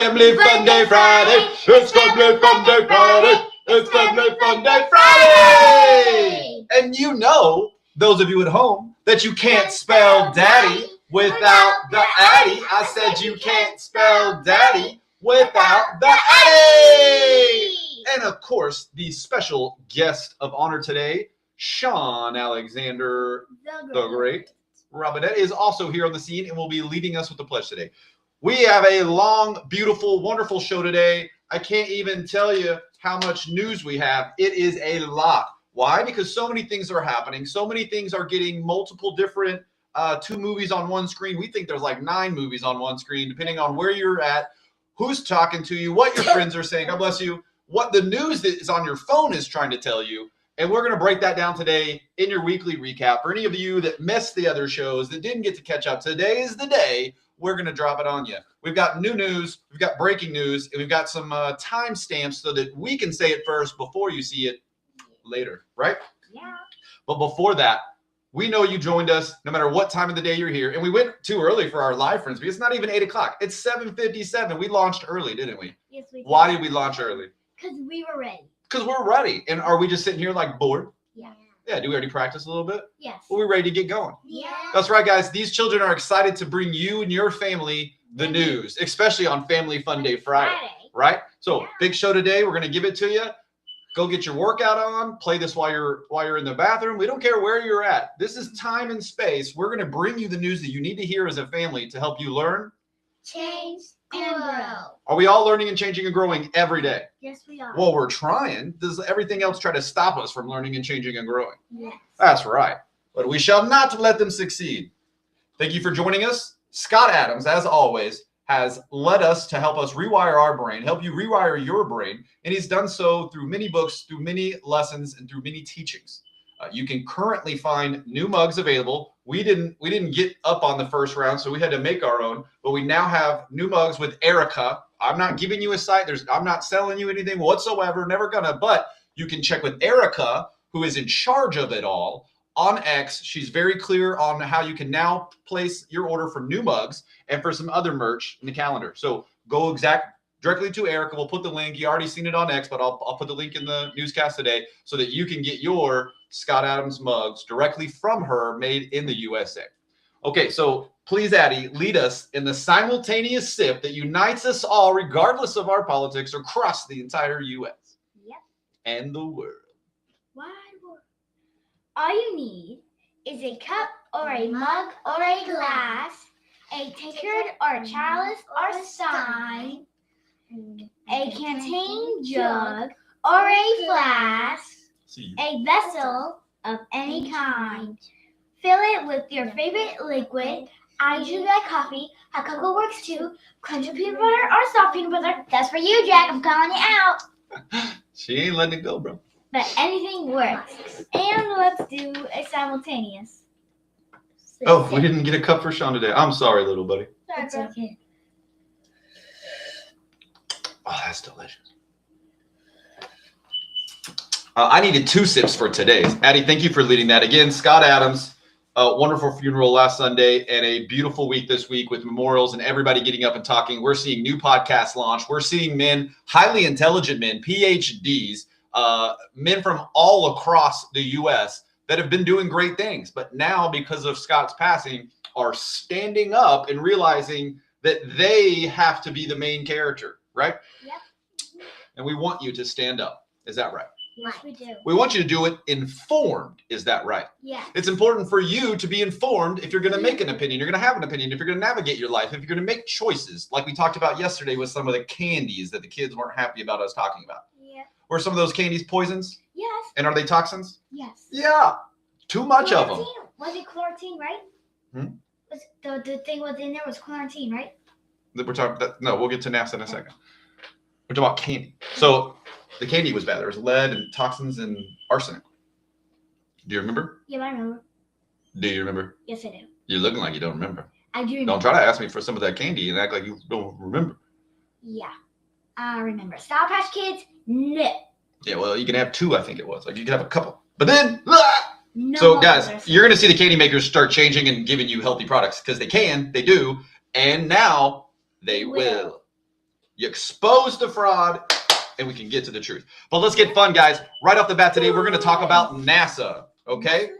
Family Funday Friday. It's Family Funday Friday. It's Family Funday Friday. And you know, those of you at home, that you can't spell daddy without the Addy. I said you can't spell daddy without the Addy. And of course, the special guest of honor today, Sean Alexander the Great. Robbery is also here on the scene and will be leading us with the pledge today. We have a long, beautiful, wonderful show today. I can't even tell you how much news we have. It is a lot. Why? Because so many things are happening. So many things are getting multiple different 2 movies on one screen. We think there's like 9 movies on one screen, depending on where you're at, who's talking to you, what your friends are saying. God bless you. What the news that is on your phone is trying to tell you. And we're going to break that down today in your weekly recap. For any of you that missed the other shows, that didn't get to catch up, today is the day we're going to drop it on you. We've got new news, we've got breaking news, and we've got some time stamps so that we can say it first before you see it later, right? Yeah. But before that, we know you joined us no matter what time of the day you're here. And we went too early for our live friends because it's not even 8 o'clock. It's 7:57. We launched early, didn't we? Yes, we did. Why did we launch early? Because we were ready. Because we're ready. And are we just sitting here like bored? Yeah. Yeah, do we already practice a little bit? Yes. Well, we're ready to get going. Yeah. That's right, guys. These children are excited to bring you and your family the news, especially on Family Funday Friday, right? So big show today. We're going to give it to you. Go get your workout on. Play this while you're in the bathroom. We don't care where you're at. This is time and space. We're going to bring you the news that you need to hear as a family to help you learn, change, and grow. Are we all learning and changing and growing every day? Yes, we are. Well, we're trying. Does everything else try to stop us from learning and changing and growing? Yes. That's right. But we shall not let them succeed. Thank you for joining us. Scott Adams, as always, has led us to help us rewire our brain, help you rewire your brain. And he's done so through many books, through many lessons, and through many teachings. You can currently find new mugs available. We didn't get up on the first round, so we had to make our own. But we now have new mugs with Erica. I'm not giving you a site. I'm not selling you anything whatsoever. Never gonna. But you can check with Erica, who is in charge of it all, on X. She's very clear on how you can now place your order for new mugs and for some other merch in the calendar. So go directly to Erica. We'll put the link. You already seen it on X, but I'll put the link in the newscast today so that you can get your Scott Adams mugs directly from her, made in the USA. Okay, so please, Addy, lead us in the simultaneous sip that unites us all, regardless of our politics, across the entire U.S. Yep. And the world. Why? All you need is a cup or a mug or a glass, a tankard or a chalice or stein, a canteen jug or a flask, a vessel of any kind. Fill it with your favorite liquid. I usually like coffee. Hot cocoa works too. Crunchy peanut butter or soft peanut butter. That's for you, Jack. I'm calling you out. She ain't letting it go, bro. But anything works. And let's do a simultaneous. Oh, we didn't get a cup for Sean today. I'm sorry, little buddy. That's okay. Oh, that's delicious. I needed 2 sips for today's. Addy, thank you for leading that. Again, Scott Adams, a wonderful funeral last Sunday and a beautiful week this week with memorials and everybody getting up and talking. We're seeing new podcasts launch. We're seeing men, highly intelligent men, PhDs, men from all across the U.S. that have been doing great things. But now, because of Scott's passing, are standing up and realizing that they have to be the main character, right? Yep. And we want you to stand up. Is that right? Yes, we do. We want you to do it informed. Is that right? Yeah. It's important for you to be informed if you're going to make an opinion. You're going to have an opinion. If you're going to navigate your life, if you're going to make choices, like we talked about yesterday with some of the candies that the kids weren't happy about us talking about. Yeah. Were some of those candies poisons? Yes. And are they toxins? Yes. Yeah. Too much of them. Was it quarantine, right? Was the thing was in there was quarantine, right? We're talking. No, we'll get to NASA in a second. We're talking about candy. So the candy was bad. There was lead and toxins and arsenic. Do you remember? Yeah, I remember. Do you remember? Yes, I do. You're looking like you don't remember. I do remember. Don't try to ask me for some of that candy and act like you don't remember. Yeah, I remember. Sour Patch Kids? No. Yeah, well, you can have 2, I think it was. Like, you can have a couple. But then, No. so guys, you're going to see the candy makers start changing and giving you healthy products because they do, and now they will. You expose the fraud, and we can get to the truth. But let's get fun, guys. Right off the bat today, we're going to talk about NASA, okay?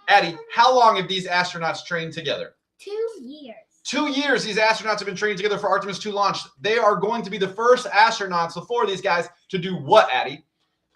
Addy, how long have these astronauts trained together? 2 years. 2 years these astronauts have been training together for Artemis 2 launch. They are going to be the first astronauts, the 4 of these guys, to do what, Addy?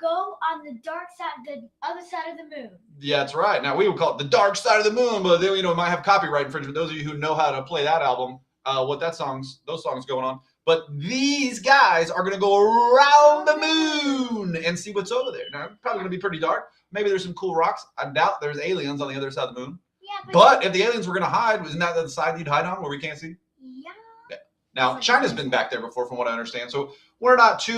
Go on the dark side, the other side of the moon. Yeah, that's right. Now, we would call it the dark side of the moon, but then, it might have copyright infringement. Those of you who know how to play that album, those songs going on. But these guys are going to go around the moon and see what's over there. Now, it's probably going to be pretty dark. Maybe there's some cool rocks. I doubt there's aliens on the other side of the moon. Yeah, But if the aliens were going to hide, isn't that the side you'd hide on where we can't see? Yeah. Now, China's been back there before, from what I understand. So we're not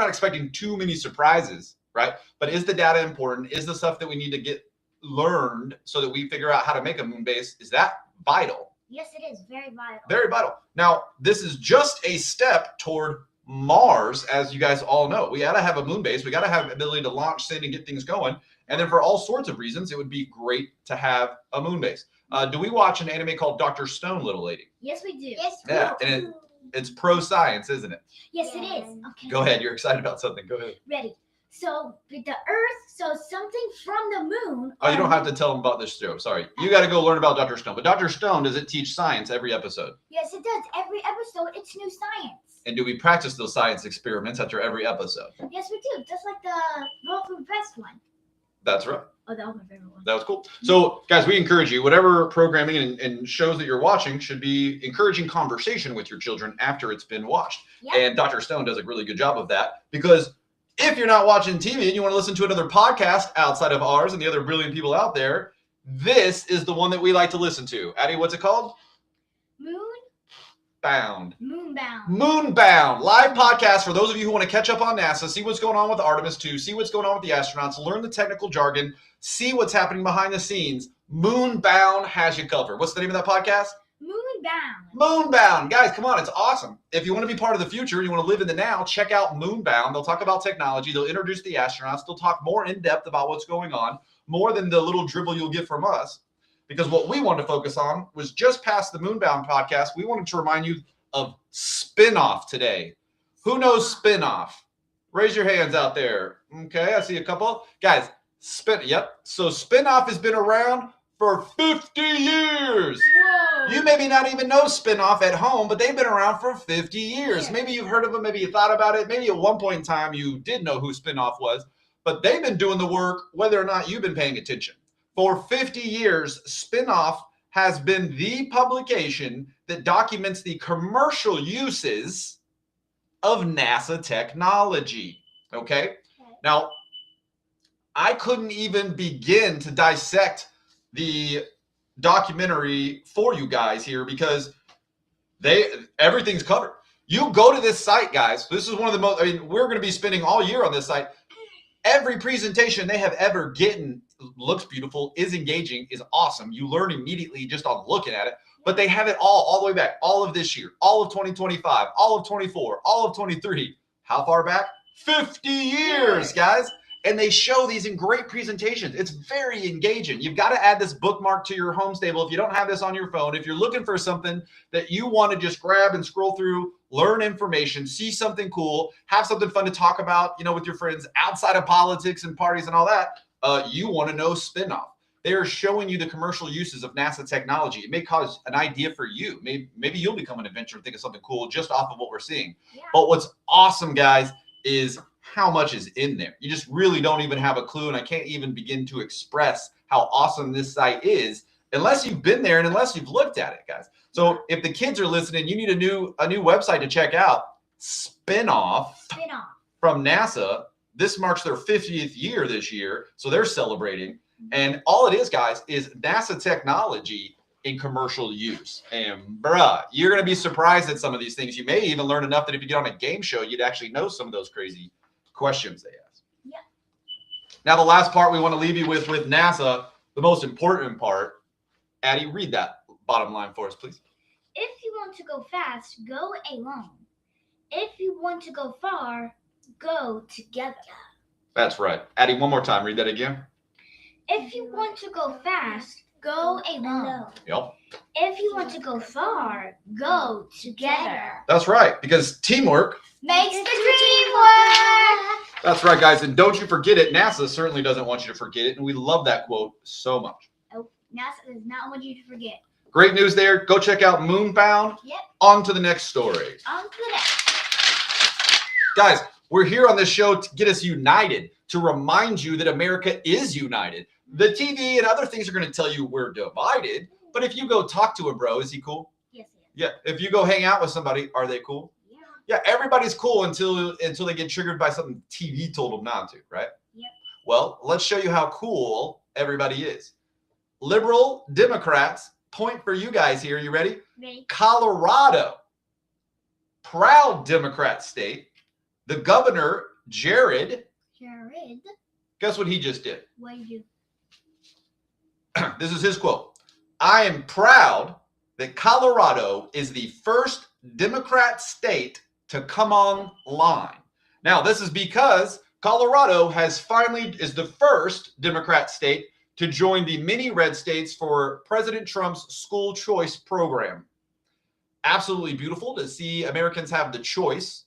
expecting too many surprises, right? But is the data important? Is the stuff that we need to get learned so that we figure out how to make a moon base, is that vital? Yes, it is very vital. Very vital. Now, this is just a step toward Mars, as you guys all know. We got to have a moon base. We got to have the ability to launch, send, and get things going. And then for all sorts of reasons, it would be great to have a moon base. Do we watch an anime called Dr. Stone, little lady? Yes, we do. Yes, Yeah, and it's pro-science, isn't it? Yes, it is. Okay. Go ahead. You're excited about something. Go ahead. Ready. So with the Earth, so something from the moon. Oh, you don't have to tell them about this show. Sorry. You got to go learn about Dr. Stone. But Dr. Stone, does it teach science every episode? Yes, it does. Every episode, it's new science. And do we practice those science experiments after every episode? Yes, we do. Just like the Roll Food Best one. That's right. Oh, that was my favorite one. That was cool. So, guys, we encourage you, whatever programming and shows that you're watching should be encouraging conversation with your children after it's been watched. Yeah. And Dr. Stone does a really good job of that, because if you're not watching TV and you want to listen to another podcast outside of ours and the other brilliant people out there, this is the one that we like to listen to. Addy, what's it called? Moonbound. Moonbound. Live podcast for those of you who want to catch up on NASA, see what's going on with Artemis 2, see what's going on with the astronauts, learn the technical jargon, see what's happening behind the scenes. Moonbound has you covered. What's the name of that podcast? Moonbound. Guys, come on. It's awesome. If you want to be part of the future, you want to live in the now, check out Moonbound. They'll talk about technology. They'll introduce the astronauts. They'll talk more in depth about what's going on, more than the little dribble you'll get from us. Because what we wanted to focus on was just past the Moonbound podcast. We wanted to remind you of Spinoff today. Who knows Spinoff? Raise your hands out there. Okay, I see a couple. Guys, yep. So Spinoff has been around for 50 years. Whoa. You maybe not even know Spinoff at home, but they've been around for 50 years. Maybe you've heard of them. Maybe you thought about it. Maybe at one point in time you did know who Spinoff was. But they've been doing the work whether or not you've been paying attention. For 50 years, Spinoff has been the publication that documents the commercial uses of NASA technology. Okay? Now, I couldn't even begin to dissect the documentary for you guys here because everything's covered. You go to this site, guys. This is one of the most, we're going to be spending all year on this site. Every presentation they have ever gotten looks beautiful, is engaging, is awesome. You learn immediately just on looking at it. But they have it all the way back, all of this year, all of 2025, all of 24, all of 23. How far back? 50 years, guys. And they show these in great presentations. It's very engaging. You've got to add this bookmark to your home stable if you don't have this on your phone. If you're looking for something that you want to just grab and scroll through, learn information, see something cool, have something fun to talk about, with your friends outside of politics and parties and all that, you want to know Spinoff. They are showing you the commercial uses of NASA technology. It may cause an idea for you. Maybe you'll become an adventurer and think of something cool just off of what we're seeing. Yeah. But what's awesome, guys, is how much is in there. You just really don't even have a clue, and I can't even begin to express how awesome this site is unless you've been there and unless you've looked at it, guys. So if the kids are listening, you need a new website to check out. Spinoff from NASA. This marks their 50th year this year, so they're celebrating. And all it is, guys, is NASA technology in commercial use. And bruh, you're going to be surprised at some of these things. You may even learn enough that if you get on a game show, you'd actually know some of those crazy questions they ask. Yeah. Now, the last part we want to leave you with NASA, the most important part. Addy, read that bottom line for us, please. If you want to go fast, go alone. If you want to go far, go together. That's right. Addy, one more time. Read that again. If you want to go fast, go alone. Yep. If you want to go far, go together. That's right, because teamwork Makes the dream work. That's right, guys. And don't you forget it. NASA certainly doesn't want you to forget it. And we love that quote so much. Oh, NASA does not want you to forget. Great news there. Go check out Moonbound. Yep. On to the next story. On to the next. Guys, we're here on this show to get us united, to remind you that America is united. The TV and other things are going to tell you we're divided. But if you go talk to a bro, is he cool? Yes, he is. Yeah. If you go hang out with somebody, are they cool? Yeah. Yeah, everybody's cool until they get triggered by something TV told them not to, right? Yep. Well, let's show you how cool everybody is. Liberal Democrats, point for you guys here. You ready? Ready. Colorado, proud Democrat state. The governor, Jared, guess what he just did? What did you? This is his quote. I am proud that Colorado is the first Democrat state to come online. Now, this is because Colorado is the first Democrat state to join the many red states for President Trump's school choice program. Absolutely beautiful to see Americans have the choice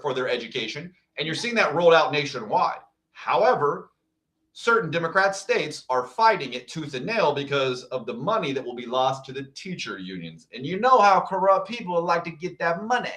for their education, and you're seeing that rolled out nationwide. However, certain Democrat states are fighting it tooth and nail because of the money that will be lost to the teacher unions. And you know how corrupt people like to get that money.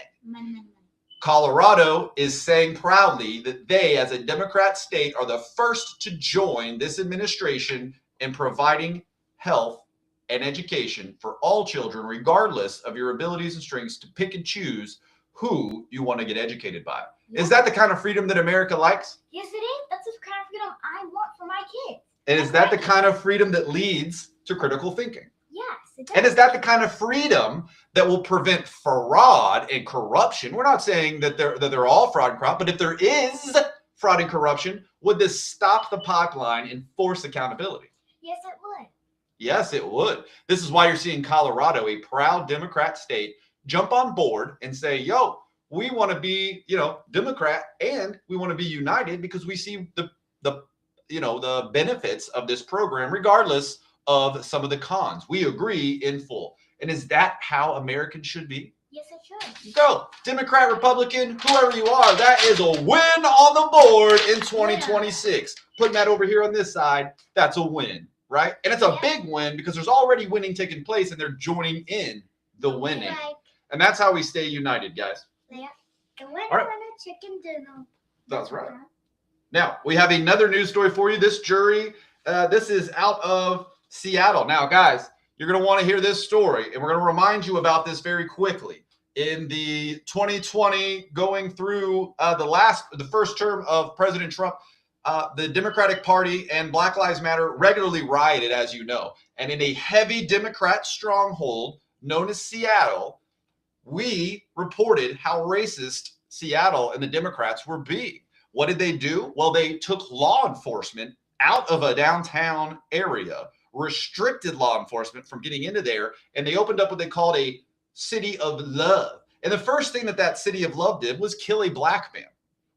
Colorado is saying proudly that they, as a Democrat state, are the first to join this administration in providing health and education for all children, regardless of your abilities and strengths, to pick and choose who you want to get educated by. Yeah. Is that the kind of freedom that America likes? Yes, it is. That's the kind of freedom I want for my kids. And is that the kind of freedom that leads to critical thinking? Yes, it does. And is that the kind of freedom that will prevent fraud and corruption? We're not saying that they're all fraud and corrupt, but if there is fraud and corruption, would this stop the pipeline and force accountability? Yes, it would. Yes, it would. This is why you're seeing Colorado, a proud Democrat state, jump on board and say, yo, we want to be, Democrat, and we want to be united because we see the benefits of this program, regardless of some of the cons. We agree in full. And is that how Americans should be? Yes, it should. Go, Democrat, Republican, whoever you are, that is a win on the board in 2026. Yeah. Putting that over here on this side, that's a win, right? And it's a big win because there's already winning taking place and they're joining in the winning. Right. And that's how we stay united, guys. Yeah. The winner, right. Chicken dinner. That's right. Now, we have another news story for you. This jury, this is out of Seattle. Now, guys, you're going to want to hear this story, and we're going to remind you about this very quickly. In the 2020, going through the first term of President Trump, the Democratic Party and Black Lives Matter regularly rioted, as you know. And in a heavy Democrat stronghold known as Seattle, we reported how racist Seattle and the Democrats were being. What did they do? Well, they took law enforcement out of a downtown area, restricted law enforcement from getting into there, and they opened up what they called a city of love. And the first thing that city of love did was kill a black man.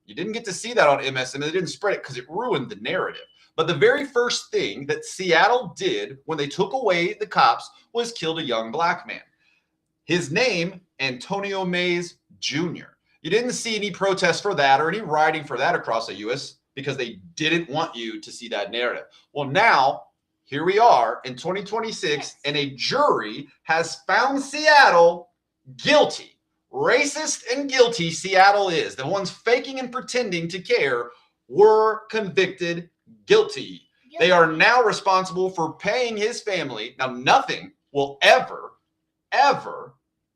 You didn't get to see that on MSN. They didn't spread it because it ruined the narrative. But the very first thing that Seattle did when they took away the cops was killed a young black man. His name, Antonio Mays Jr. You didn't see any protests for that or any rioting for that across the U.S. because they didn't want you to see that narrative. Well, now, here we are in 2026, and a jury has found Seattle guilty. Racist and guilty Seattle is. The ones faking and pretending to care were convicted guilty. They are now responsible for paying his family. Now, nothing will ever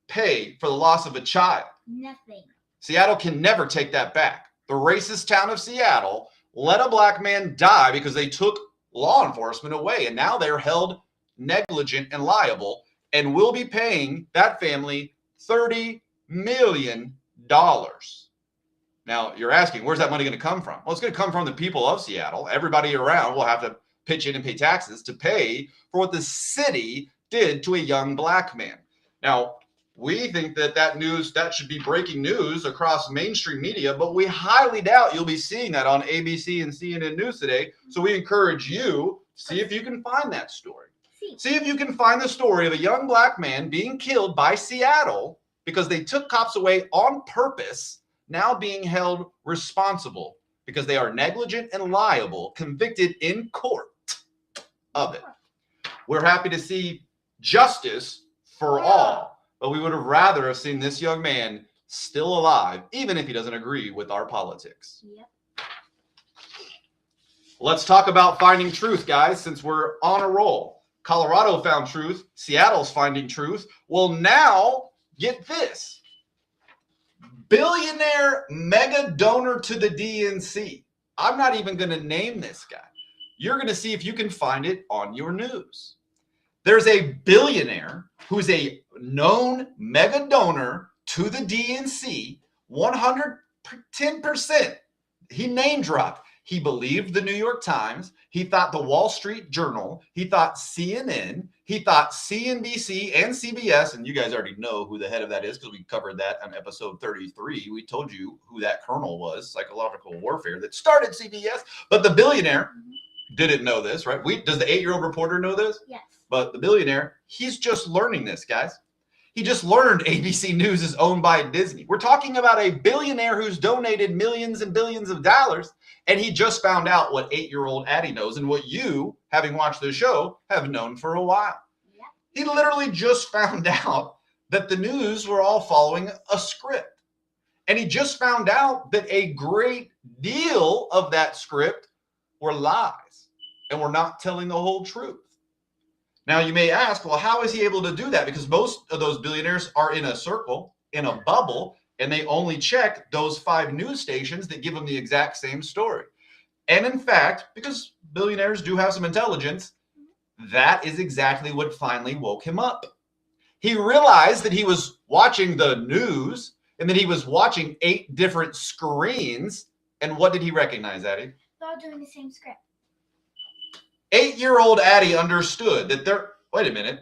pay for the loss of a child. Nothing. Seattle can never take that back. The racist town of Seattle let a black man die because they took law enforcement away, and now they're held negligent and liable and will be paying that family $30 million. Now, you're asking, where's that money going to come from? Well, it's going to come from the people of Seattle. Everybody around will have to pitch in and pay taxes to pay for what the city did to a young black man. Now, we think that should be breaking news across mainstream media, but we highly doubt you'll be seeing that on ABC and CNN News today. So we encourage you, see if you can find that story. see. See if you can find the story of a young black man being killed by Seattle because they took cops away on purpose, now being held responsible because they are negligent and liable, convicted in court of it. We're happy to see justice for all, but we would have rather have seen this young man still alive, even if he doesn't agree with our politics. Yep. Let's talk about finding truth, guys, since we're on a roll. Colorado found truth. Seattle's finding truth. Well, now, get this. Billionaire mega donor to the DNC. I'm not even going to name this guy. You're going to see if you can find it on your news. There's a billionaire who's a known mega donor to the DNC, 110%. He name dropped. He believed the New York Times. He thought the Wall Street Journal. He thought CNN. He thought CNBC and CBS. And you guys already know who the head of that is because we covered that on episode 33. We told you who that colonel was, psychological warfare, that started CBS. But the billionaire didn't know this, right? Does the 8-year-old reporter know this? Yes. But the billionaire, he's just learning this, guys. He just learned ABC News is owned by Disney. We're talking about a billionaire who's donated millions and billions of dollars, and he just found out what 8-year-old Addy knows and what you, having watched the show, have known for a while. Yeah. He literally just found out that the news were all following a script. And he just found out that a great deal of that script were lies and were not telling the whole truth. Now, you may ask, well, how is he able to do that? Because most of those billionaires are in a circle, in a bubble, and they only check those 5 news stations that give them the exact same story. And in fact, because billionaires do have some intelligence, that is exactly what finally woke him up. He realized that he was watching the news and that he was watching 8 different screens. And what did he recognize, Addy? They're all doing the same script. 8-year-old Addy understood that wait a minute,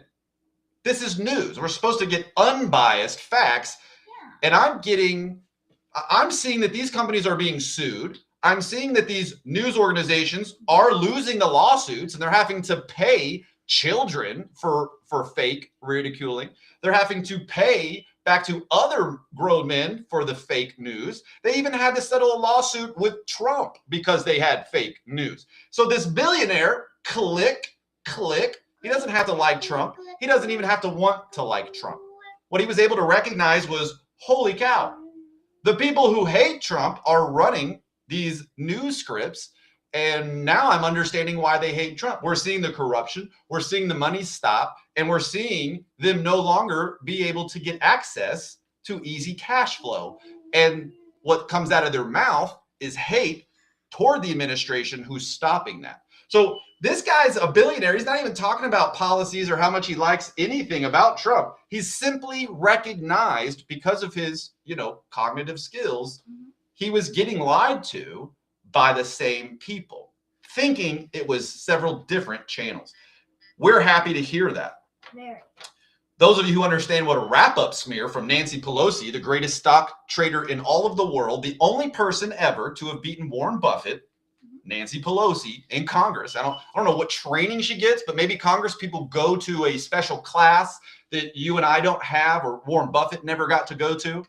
this is news. We're supposed to get unbiased facts. Yeah. And I'm seeing that these companies are being sued. I'm seeing that these news organizations are losing the lawsuits and they're having to pay children for fake ridiculing. They're having to pay back to other grown men for the fake news. They even had to settle a lawsuit with Trump because they had fake news. So this billionaire, click. He doesn't have to like Trump. He doesn't even have to want to like Trump. What he was able to recognize was, holy cow, the people who hate Trump are running these news scripts. And now I'm understanding why they hate Trump. We're seeing the corruption. We're seeing the money stop. And we're seeing them no longer be able to get access to easy cash flow. And what comes out of their mouth is hate toward the administration who's stopping that. So this guy's a billionaire. He's not even talking about policies or how much he likes anything about Trump. He's simply recognized because of his, cognitive skills, he was getting lied to by the same people, thinking it was several different channels. We're happy to hear that. Very. Those of you who understand what a wrap-up smear from Nancy Pelosi, the greatest stock trader in all of the world, the only person ever to have beaten Warren Buffett, Nancy Pelosi, in Congress. I don't know what training she gets, but maybe Congress people go to a special class that you and I don't have, or Warren Buffett never got to go to.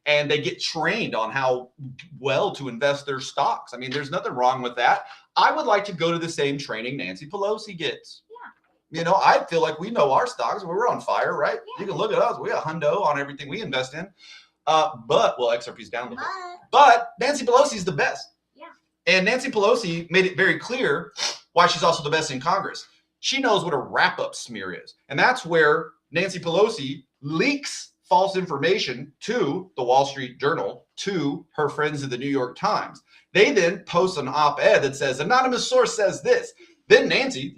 And they get trained on how well to invest their stocks. I mean, there's nothing wrong with that. I would like to go to the same training Nancy Pelosi gets. Yeah. I feel like we know our stocks. We're on fire, right? Yeah. You can look at us. We got hundo on everything we invest in. XRP's down a little bit. But Nancy Pelosi's the best. Yeah. And Nancy Pelosi made it very clear why she's also the best in Congress. She knows what a wrap-up smear is. And that's where Nancy Pelosi leaks false information to the Wall Street Journal, to her friends at the New York Times. They then post an op-ed that says, anonymous source says this. Then Nancy,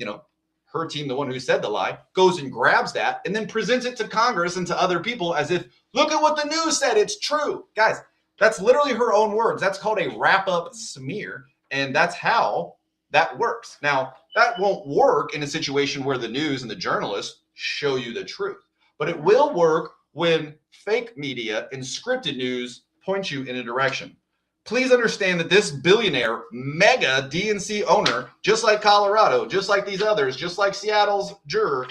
her team, the one who said the lie, goes and grabs that and then presents it to Congress and to other people as if, look at what the news said, it's true. Guys, that's literally her own words. That's called a wrap-up smear, and that's how that works. Now, that won't work in a situation where the news and the journalists show you the truth, but it will work when fake media and scripted news point you in a direction. please understand that this billionaire mega DNC owner, just like Colorado, just like these others, just like Seattle's juror,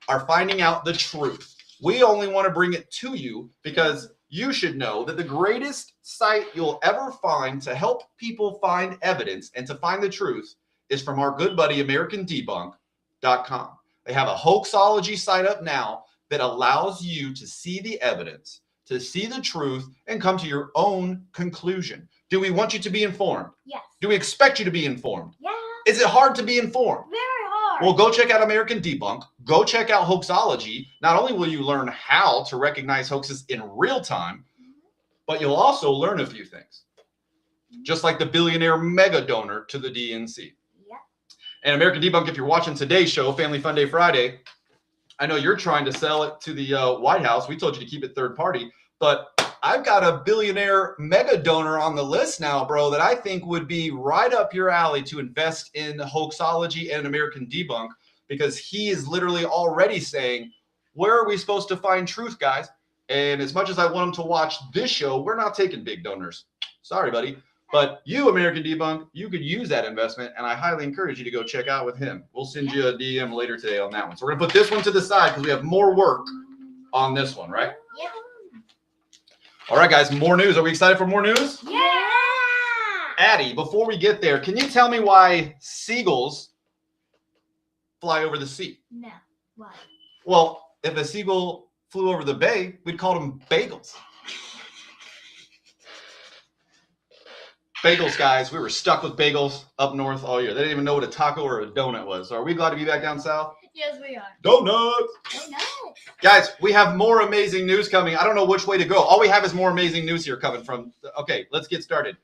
are finding out the truth. We only want to bring it to you because you should know that the greatest site you'll ever find to help people find evidence and to find the truth is from our good buddy AmericanDebunk.com. They have a hoaxology site up now that allows you to see the evidence, to see the truth, and come to your own conclusion. Do we want you to be informed? Yes. Do we expect you to be informed? Yeah. Is it hard to be informed? Very hard. Well, go check out American Debunk. Go check out Hoaxology. Not only will you learn how to recognize hoaxes in real time, but you'll also learn a few things. Just like the billionaire mega donor to the DNC. Yep. And American Debunk, if you're watching today's show, Family Funday Friday, I know you're trying to sell it to the White House. We told you to keep it third party, but I've got a billionaire mega donor on the list now, bro, that I think would be right up your alley to invest in Hoaxology and American Debunk, because he is literally already saying, where are we supposed to find truth, guys? And as much as I want him to watch this show, we're not taking big donors. Sorry, buddy. But you, American Debunk, you could use that investment, and I highly encourage you to go check out with him. We'll send you a DM later today on that one. So we're going to put this one to the side because we have more work on this one, right? Yeah. All right, guys, more news. Are we excited for more news? Yeah. Addy, before we get there, can you tell me why seagulls fly over the sea? No. Why? Well, if a seagull flew over the bay, we'd call them bagels. Bagels, guys. We were stuck with bagels up north all year. They didn't even know what a taco or a donut was. So are we glad to be back down south? Yes, we are. Donuts. Oh, no. Guys, we have more amazing news coming. I don't know which way to go. All we have is more amazing news here coming from. Okay, let's get started.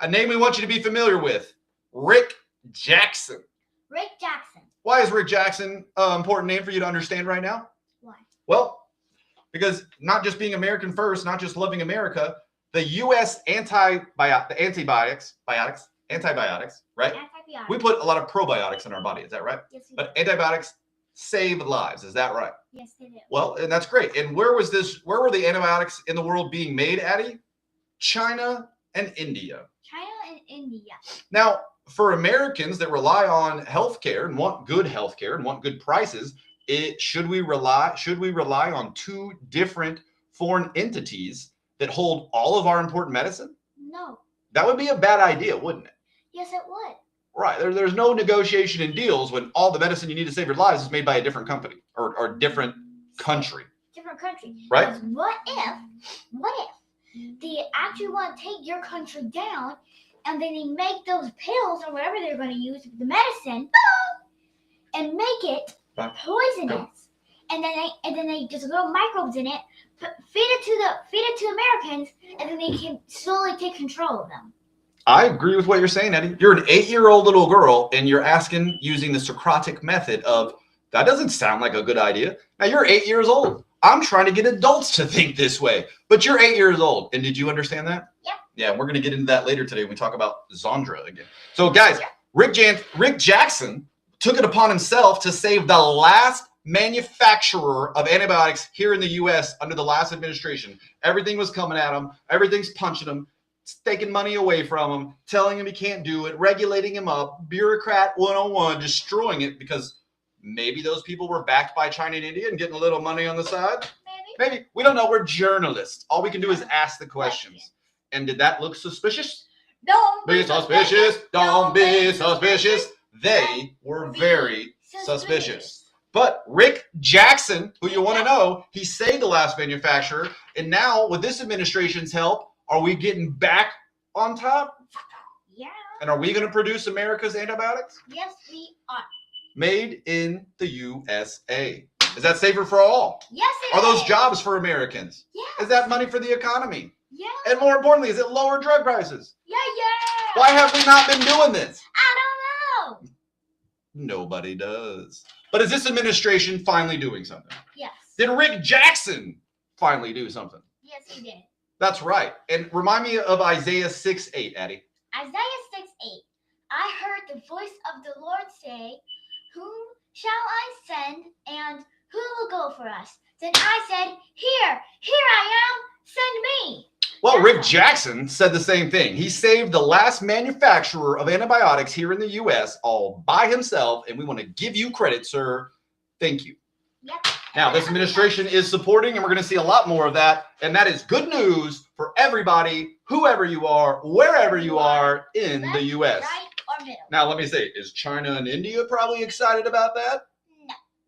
A name we want you to be familiar with, Rick Jackson. Rick Jackson. Why is Rick Jackson an important name for you to understand right now? Why? Well, because not just being American first, not just loving America, the U.S. antibiotics, right? Antibiotics. We put a lot of probiotics in our body. Is that right? Yes, we But do. antibiotics save lives. Is that right? Yes, they do. Well, and that's great. And where were the antibiotics in the world being made, Addy? China and India. China and India. Now, for Americans that rely on healthcare and want good healthcare and want good prices, should we rely on two different foreign entities that hold all of our important medicine? No. That would be a bad idea, wouldn't it? Yes, it would. Right. There's no negotiation in deals when all the medicine you need to save your lives is made by a different company or different country. Different country. Right. Because what if they actually want to take your country down, and then they make those pills or whatever they're going to use, the medicine, and make it poisonous, and then they just little microbes in it, feed it to Americans, and then they can slowly take control of them. I agree with what you're saying, Eddie. You're an 8-year-old little girl, and you're asking using the Socratic method of, that doesn't sound like a good idea. Now, you're 8 years old. I'm trying to get adults to think this way, but you're 8 years old. And did you understand that? Yeah. Yeah, we're going to get into that later today when we talk about Zondra again. So, guys, Rick Jackson took it upon himself to save the last manufacturer of antibiotics here in the U.S. under the last administration. Everything was coming at him. Everything's punching him. Taking money away from him, telling him he can't do it, regulating him up, bureaucrat 101, destroying it because maybe those people were backed by China and India and getting a little money on the side. Maybe. We don't know. We're journalists. All we can do is ask the questions. And did that look suspicious? Don't Be suspicious. Don't be suspicious. They were very suspicious. But Rick Jackson, who you want to know, he saved the last manufacturer. And now with this administration's help, are we getting back on top? Yeah. And are we going to produce America's antibiotics? Yes, we are. Made in the USA. Is that safer for all? Yes, it Are those is. jobs for Americans? Yeah. Is that money for the economy? Yeah. And more importantly, is it lower drug prices? Yeah. Why have we not been doing this? I don't know. Nobody does. But is this administration finally doing something? Yes. Did Rick Jackson finally do something? Yes, he did. That's right. And remind me of Isaiah 6:8, Addy. Isaiah 6:8. I heard the voice of the Lord say, whom shall I send, and who will go for us? Then I said, here I am, send me. Well, Rick Jackson said the same thing. He saved the last manufacturer of antibiotics here in the U.S. all by himself, and we want to give you credit, sir. Thank you. Yep. Now, this administration is supporting, and we're going to see a lot more of that, and that is good news for everybody, whoever you are, wherever you are in the U.S. Right or middle. Now, let me say, is China and India probably excited about that?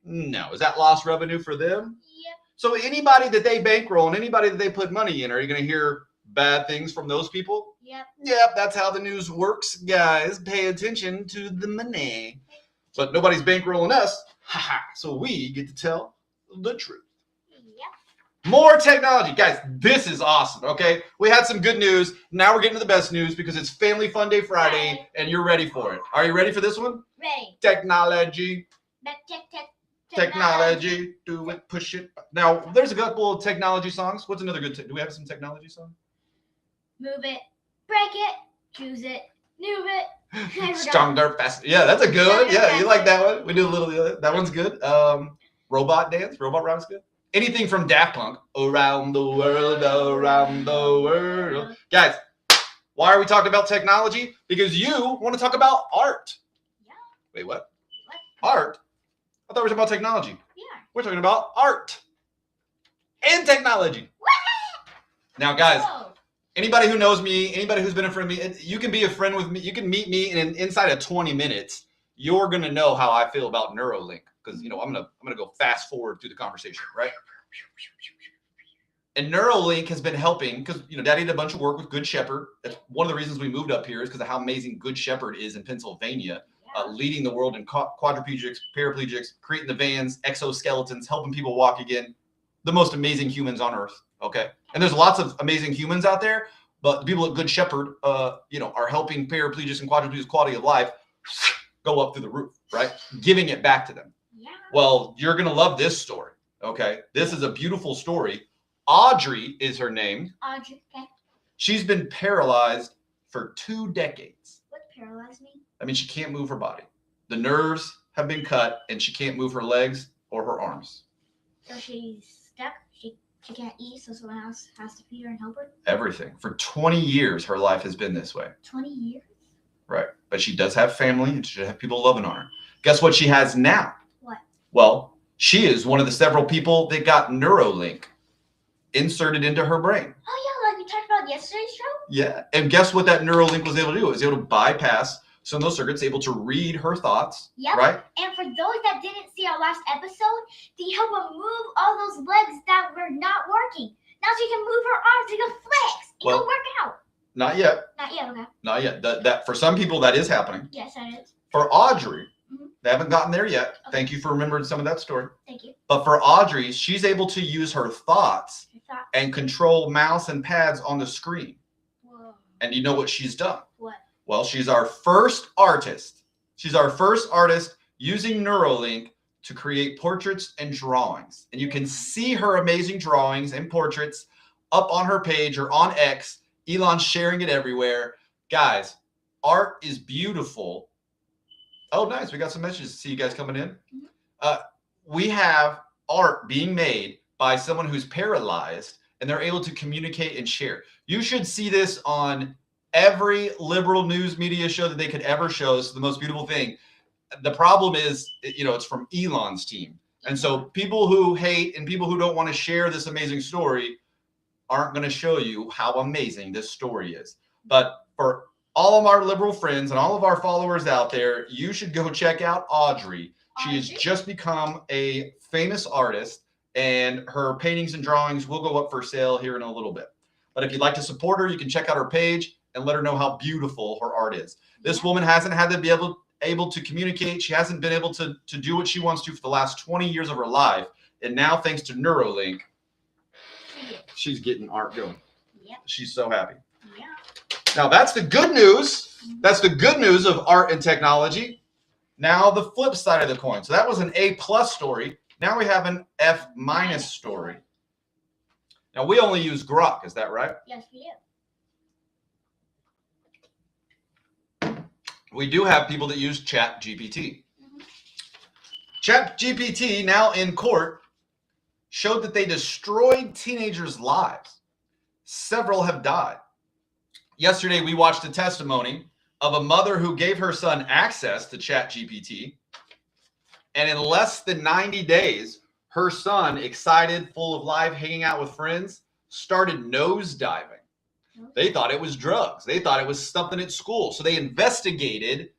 No. No. Is that lost revenue for them? Yep. So anybody that they bankroll and anybody that they put money in, are you going to hear bad things from those people? Yep. Yep, that's how the news works, guys. Pay attention to the money. But nobody's bankrolling us, so we get to tell the truth. Yep. More technology. Guys, this is awesome, okay? We had some good news. Now we're getting to the best news because it's Family Fun Day Friday, and you're ready for it. Are you ready for this one? Ready. Technology. Technology, do it, push it. Now, there's a couple of technology songs. What's another good? Do we have some technology song? Move it, break it, choose it, move it. Stronger, faster. Yeah, that's a good one. Yeah, you like that one? We do a little. That one's good. Robot dance, robot rock's good. Anything from Daft Punk. Around the world, around the world. Guys, why are we talking about technology? Because you want to talk about art. Yeah. Wait, what? Art? I thought we were talking about technology. Yeah. We're talking about art and technology. Now, guys, anybody who knows me, anybody who's been a friend of me, you can be a friend with me. You can meet me, and inside of 20 minutes, you're gonna know how I feel about Neuralink because I'm gonna go fast forward through the conversation, right? And Neuralink has been helping because Daddy did a bunch of work with Good Shepherd. That's one of the reasons we moved up here is because of how amazing Good Shepherd is in Pennsylvania. Leading the world in quadriplegics, paraplegics, creating the vans, exoskeletons, helping people walk again. The most amazing humans on earth. Okay, and there's lots of amazing humans out there, but the people at Good Shepherd, are helping paraplegics and quadriplegics quality of life go up through the roof, right? Giving it back to them. Yeah. Well, you're gonna love this story. Okay, this is a beautiful story. Audrey is her name. Audrey. Okay. She's been paralyzed for 2 decades. What paralyzed me? I mean, she can't move her body. The nerves have been cut, and she can't move her legs or her arms. So she's stuck. She can't eat, so someone else has to feed her and help her. Everything. For 20 years, her life has been this way. 20 years. Right. But she does have family, and she have people loving on her. Guess what she has now? What? Well, she is one of the several people that got Neuralink inserted into her brain. Oh yeah, like we talked about yesterday's show. Yeah. And guess what that Neuralink was able to do? It was able to bypass some of those circuits, able to read her thoughts. Yep. Right? And for those that didn't see our last episode, they help her move all those legs that were not working. Now she can move her arms, she can flex, and go work out. Not yet. Not yet, okay. Not yet. That for some people that is happening. Yes, that is. For Audrey, Mhm. they haven't gotten there yet. Okay. Thank you for remembering some of that story. Thank you. But for Audrey, she's able to use her thoughts and control mouse and pads on the screen. Whoa. And you know what she's done? What? Well, she's our first artist. She's our first artist using Neuralink to create portraits and drawings. And you can see her amazing drawings and portraits up on her page or on X. Elon's sharing it everywhere. Guys, art is beautiful. Oh, nice. We got some messages. See you guys coming in. We have art being made by someone who's paralyzed, and they're able to communicate and share. You should see this on every liberal news media show that they could ever show. This is the most beautiful thing. The problem is, it's from Elon's team. And so people who hate and people who don't want to share this amazing story aren't going to show you how amazing this story is. But for all of our liberal friends and all of our followers out there, you should go check out Audrey. She has just become a famous artist, and her paintings and drawings will go up for sale here in a little bit. But if you'd like to support her, you can check out her page and let her know how beautiful her art is. This woman hasn't had to be able to communicate. She hasn't been able to do what she wants to for the last 20 years of her life. And now, thanks to Neuralink, she's getting art going. Yep. She's so happy. Yeah. Now, that's the good news. That's the good news of art and technology. Now, the flip side of the coin. So that was an A+ story. Now we have an F- story. Now, we only use Grok. Is that right? Yes, we do. We do have people that use ChatGPT. ChatGPT, now in court, showed that they destroyed teenagers' lives. several have died. Yesterday, we watched a testimony of a mother who gave her son access to ChatGPT. And in less than 90 days, her son, excited, full of life, hanging out with friends, started nosediving. They thought it was drugs. They thought it was something at school. So they investigated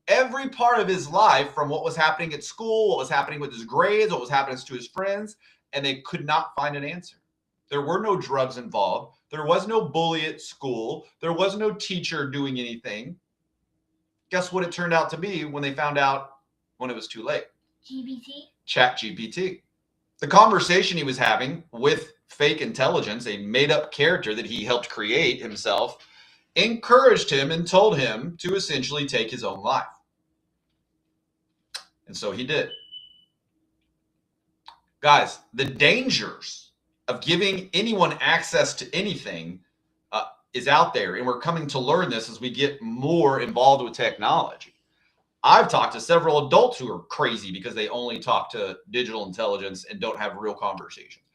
every part of his life, from what was happening at school, what was happening with his grades, what was happening to his friends, and they could not find an answer. There were no drugs involved. There was no bully at school. There was no teacher doing anything. Guess what it turned out to be when they found out when it was too late? ChatGPT. The conversation he was having with fake intelligence, a made-up character that he helped create himself, encouraged him and told him to essentially take his own life. And so he did. Guys, the dangers of giving anyone access to anything is out there, and we're coming to learn this as we get more involved with technology. I've talked to several adults who are crazy because they only talk to digital intelligence and don't have real conversations.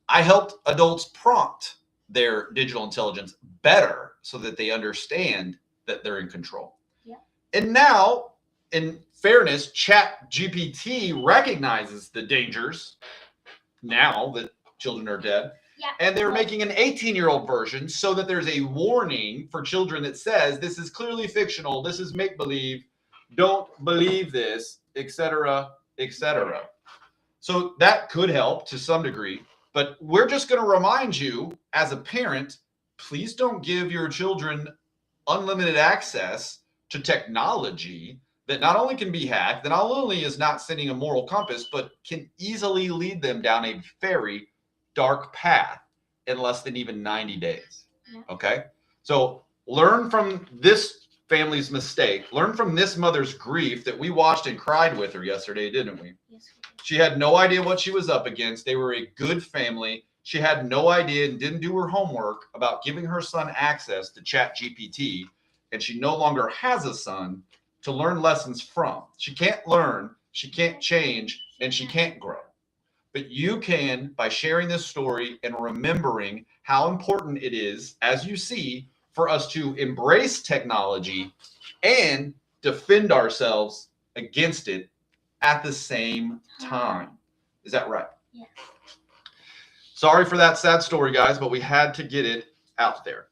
I helped adults prompt their digital intelligence better so that they understand that they're in control. Yeah. And now, in fairness, ChatGPT recognizes the dangers now that children are dead. Yeah. And they're making an 18-year-old version so that there's a warning for children that says this is clearly fictional, this is make-believe, don't believe this, etc., etc. So that could help to some degree, but we're just going to remind you as a parent, please don't give your children unlimited access to technology that not only can be hacked, that not only is not sending a moral compass, but can easily lead them down a very dark path in less than even 90 days. Okay? So learn from this family's mistake. Learn from this mother's grief that we watched and cried with her yesterday, didn't we? Yes. She had no idea what she was up against. They were a good family. She had no idea and didn't do her homework about giving her son access to ChatGPT, and she no longer has a son to learn lessons from. She can't learn, she can't change, and she can't grow. But you can by sharing this story and remembering how important it is, as you see, for us to embrace technology and defend ourselves against it at the same time. Is that right? Yeah. Sorry for that sad story, guys, but we had to get it out there.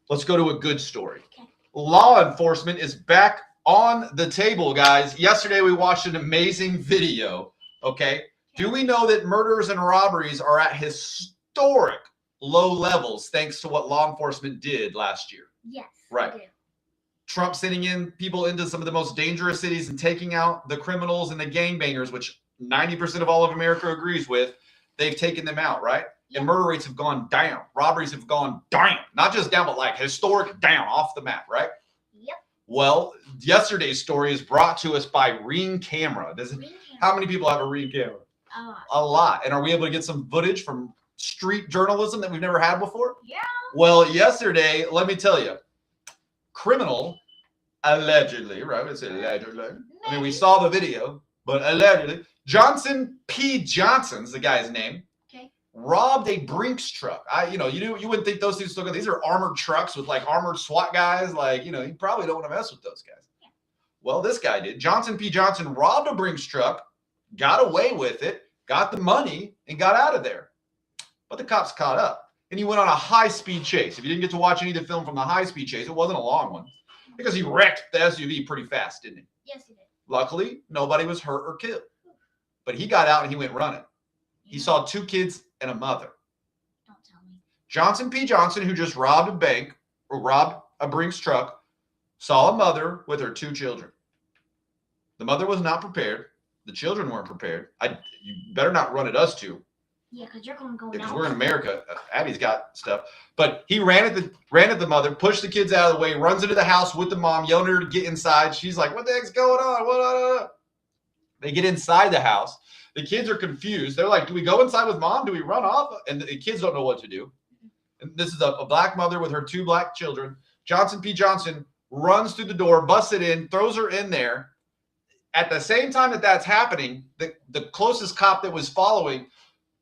Let's go to a good story. Okay. Law enforcement is back on the table, guys. Yesterday, we watched an amazing video, okay? Do we know that murders and robberies are at historic low levels thanks to what law enforcement did last year? Yes. Right. I do. Trump sending in people into some of the most dangerous cities and taking out the criminals and the gangbangers, which 90% of all of America agrees with. They've taken them out, right? Yep. And murder rates have gone down. Robberies have gone down. Not just down, but like historic down, off the map, right? Yep. Well, yesterday's story is brought to us by Ring Camera. How many people have a Ring Camera? A lot. And are we able to get some footage from street journalism that we've never had before? Yeah. Well, yesterday, let me tell you, criminal, allegedly, right? Let's say allegedly. I mean, we saw the video, but allegedly, Johnson P. Johnson's the guy's name. Okay. Robbed a Brinks truck. You wouldn't think those things look. These are armored trucks with like armored SWAT guys. Like, you probably don't want to mess with those guys. Yeah. Well, this guy did. Johnson P. Johnson robbed a Brinks truck, got away with it, got the money, and got out of there. But the cops caught up, and he went on a high-speed chase. If you didn't get to watch any of the film from the high-speed chase, it wasn't a long one, because he wrecked the SUV pretty fast, didn't he? Yes, he did. Luckily, nobody was hurt or killed. But he got out and he went running. Yeah. He saw 2 kids and a mother. Don't tell me. Johnson P. Johnson, who just robbed a bank or robbed a Brinks truck, saw a mother with her 2 children. The mother was not prepared. The children weren't prepared. You better not run at us 2. Yeah, because you're going to go because we're in America. Abby's got stuff. But he ran at the mother, pushed the kids out of the way, runs into the house with the mom, yelling at her to get inside. She's like, what the heck's going on? What? They get inside the house. The kids are confused. They're like, do we go inside with mom? Do we run off? And the kids don't know what to do. And this is a black mother with her 2 black children. Johnson P. Johnson runs through the door, busts it in, throws her in there. At the same time that's happening, the closest cop that was following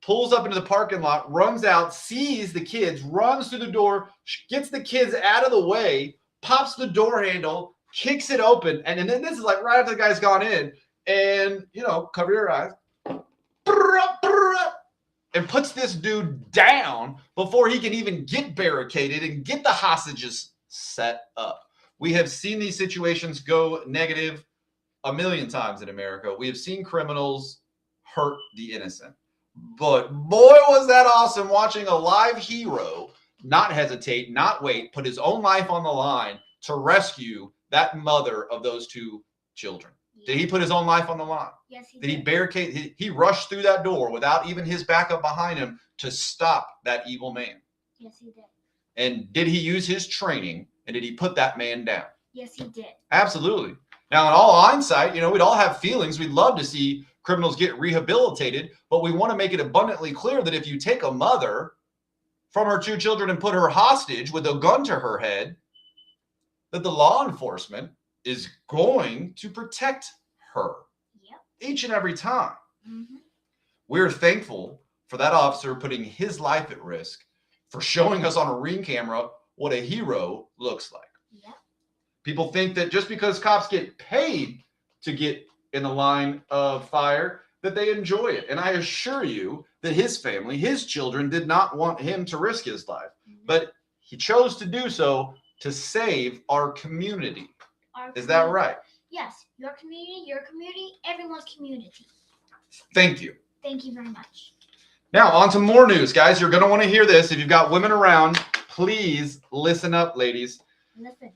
pulls up into the parking lot, runs out, sees the kids, runs through the door, gets the kids out of the way, pops the door handle, kicks it open, and then this is like right after the guy's gone in, and, you know, cover your eyes, and puts this dude down before he can even get barricaded and get the hostages set up. We have seen these situations go negative a million times in America. We have seen criminals hurt the innocent. But boy, was that awesome watching a live hero not hesitate, not wait, put his own life on the line to rescue that mother of those two children. Did he put his own life on the line? Yes, he did. He barricade? He rushed through that door without even his backup behind him to stop that evil man. Yes, he did. And did he use his training? And did he put that man down? Yes, he did. Absolutely. Now, in all hindsight, you know, we'd all have feelings. We'd love to see criminals get rehabilitated, but we want to make it abundantly clear that if you take a mother from her two children and put her hostage with a gun to her head, that the law enforcement is going to protect her. Yep. Each and every time. Mm-hmm. We're thankful for that officer putting his life at risk, for showing us on a ring camera what a hero looks like. Yep. People think that just because cops get paid to get in the line of fire, that they enjoy it. And I assure you that his family, his children, did not want him to risk his life. Mm-hmm. But he chose to do so to save our community. Is that right? Yes. Your community, everyone's community. Thank you. Thank you very much. Now, on to more news, guys. You're going to want to hear this. If you've got women around, please listen up, ladies. Listen.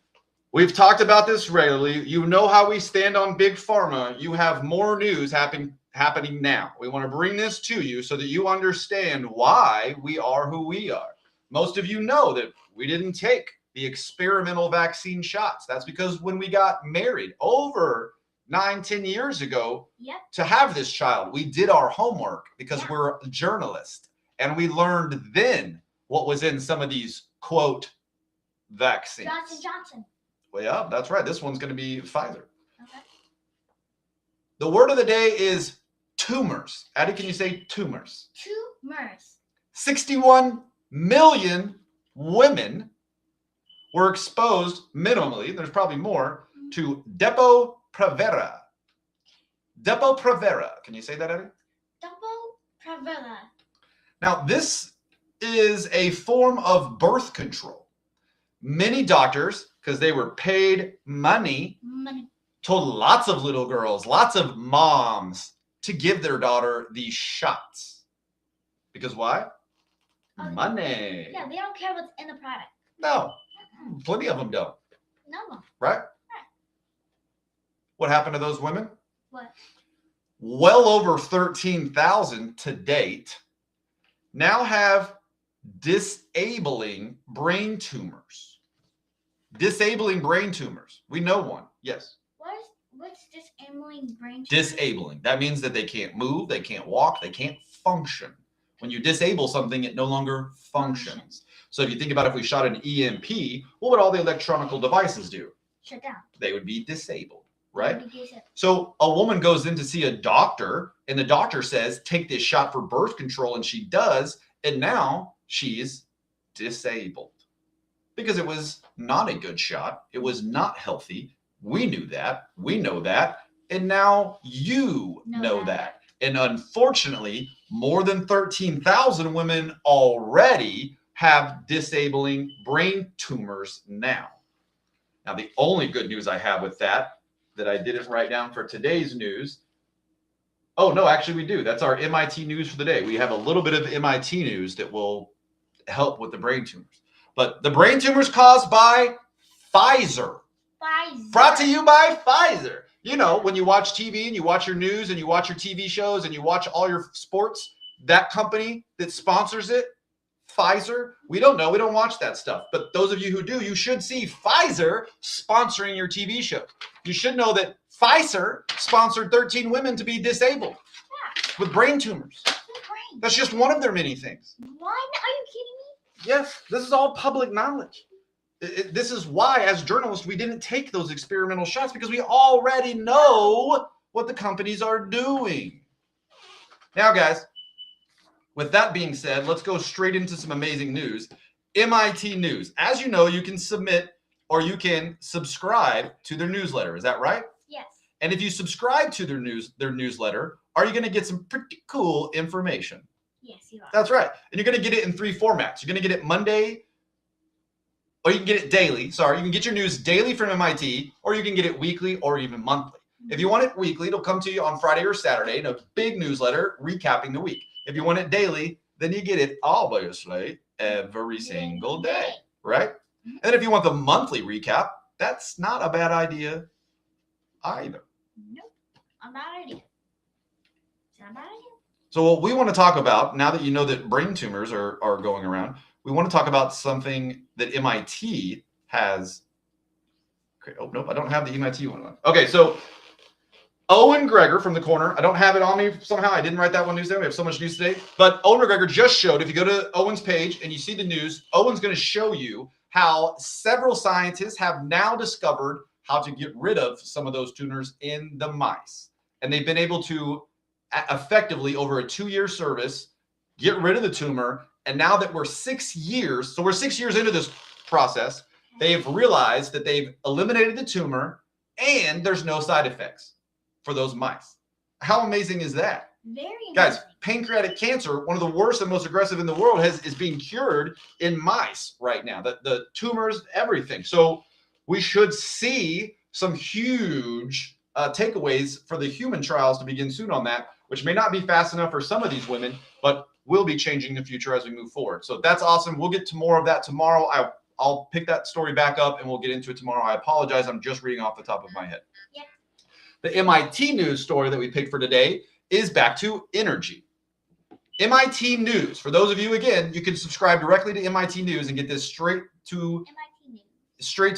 We've talked about this regularly. You know how we stand on Big Pharma. You have more news happening now. We want to bring this to you so that you understand why we are who we are. Most of you know that we didn't take the experimental vaccine shots. That's because when we got married over 9-10 years ago, yep, to have this child, we did our homework because we're journalists, and we learned then what was in some of these quote vaccines. Johnson. Well, yeah, that's right. This one's going to be Pfizer. Okay. The word of the day is tumors. Addy, can you say tumors? Tumors. 61 million women were exposed minimally, there's probably more, to Depo-Provera. Depo-Provera. Can you say that, Addy? Depo-Provera. Now, this is a form of birth control. Many doctors, because they were paid money, told lots of little girls, lots of moms to give their daughter these shots. Because why? Money. Yeah, they don't care what's in the product. No. Plenty of them don't. No. Right? What happened to those women? What? Well over 13,000 to date now have disabling brain tumors. Disabling brain tumors. We know one. Yes. What's disabling brain tumors? Disabling. That means that they can't move, they can't walk, they can't function. When you disable something, it no longer functions. So if you think about if we shot an EMP, what would all the electronic devices do? Shut down. They would be disabled, right? So a woman goes in to see a doctor, and the doctor says, take this shot for birth control, and she does, and now she's disabled. Because it was not a good shot. It was not healthy. We knew that. We know that. And now you know that. And unfortunately, more than 13,000 women already have disabling brain tumors now. Now, the only good news I have with that I didn't write down for today's news. Oh, no, actually we do. That's our MIT news for the day. We have a little bit of MIT news that will help with the brain tumors. But the brain tumors caused by Pfizer. Brought to you by Pfizer. You know, when you watch TV and you watch your news and you watch your TV shows and you watch all your sports, that company that sponsors it, Pfizer, we don't know. We don't watch that stuff. But those of you who do, you should see Pfizer sponsoring your TV show. You should know that Pfizer sponsored 13 women to be disabled with brain tumors. That's just one of their many things. One? Are you kidding me? Yes, this is all public knowledge. This is why, as journalists, we didn't take those experimental shots because we already know what the companies are doing. Now, guys, with that being said, let's go straight into some amazing news. MIT News. As you know, you can submit or you can subscribe to their newsletter. Is that right? Yes. And if you subscribe to their newsletter, are you going to get some pretty cool information? Yes, you are. That's right. And you're going to get it in 3 formats. You're going to get it Monday, or you can get it daily. Sorry, you can get your news daily from MIT, or you can get it weekly or even monthly. If you want it weekly, it'll come to you on Friday or Saturday in a big newsletter recapping the week. If you want it daily, then you get it obviously every single day, right? And then if you want the monthly recap, that's not a bad idea either. Nope, not a bad idea. It's not a bad idea. So what we want to talk about, now that you know that brain tumors are going around, we want to talk about something that MIT has. Okay, oh, nope, I don't have the MIT one. Okay, so Owen Greger from the corner. I don't have it on me somehow. I didn't write that one news down. We have so much news today. But Owen Greger just showed, if you go to Owen's page and you see the news, Owen's going to show you how several scientists have now discovered how to get rid of some of those tumors in the mice. And they've been able to effectively, over a 2-year service, get rid of the tumor. And now that we're 6 years, so we're 6 years into this process, they've realized that they've eliminated the tumor and there's no side effects for those mice. How amazing is that? Very amazing. Guys, pancreatic cancer, one of the worst and most aggressive in the world, is being cured in mice right now. The tumors, everything. So we should see some huge takeaways for the human trials to begin soon on that, which may not be fast enough for some of these women, but will be changing the future as we move forward. So that's awesome. We'll get to more of that tomorrow. I'll pick that story back up and we'll get into it tomorrow. I apologize. I'm just reading off the top of my head. Yep. The MIT News story that we picked for today is back to energy. MIT News. For those of you, again, you can subscribe directly to MIT News and get this straight to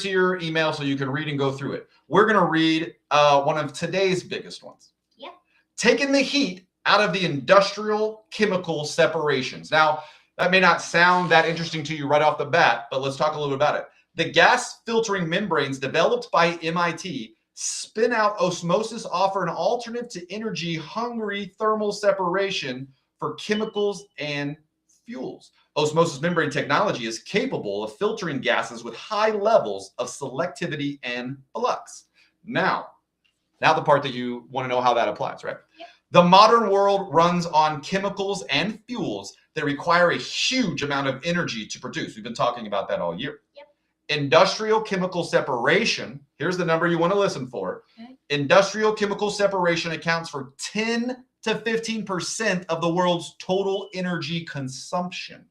your email so you can read and go through it. We're going to read one of today's biggest ones. Yep. Taking the heat out of the industrial chemical separations. Now, that may not sound that interesting to you right off the bat, but let's talk a little bit about it. The gas filtering membranes developed by MIT spin out osmosis offer an alternative to energy-hungry thermal separation for chemicals and fuels. Osmosis membrane technology is capable of filtering gases with high levels of selectivity and flux. Now the part that you want to know how that applies, right? Yep. The modern world runs on chemicals and fuels that require a huge amount of energy to produce. We've been talking about that all year. Yep. Industrial chemical separation, here's the number you want to listen for. Okay. Industrial chemical separation accounts for 10 to 15% of the world's total energy consumption.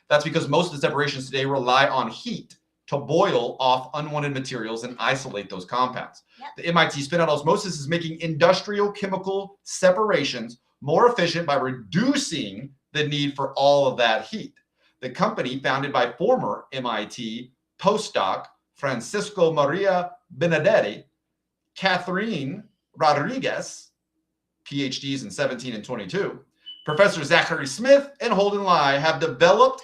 That's because most of the separations today rely on heat to boil off unwanted materials and isolate those compounds. Yep. The MIT spin-out osmosis is making industrial chemical separations more efficient by reducing the need for all of that heat. The company, founded by former MIT postdoc Francisco Maria Benedetti, Catherine Rodriguez, PhDs in 17 and 22, Professor Zachary Smith, and Holden Lai have developed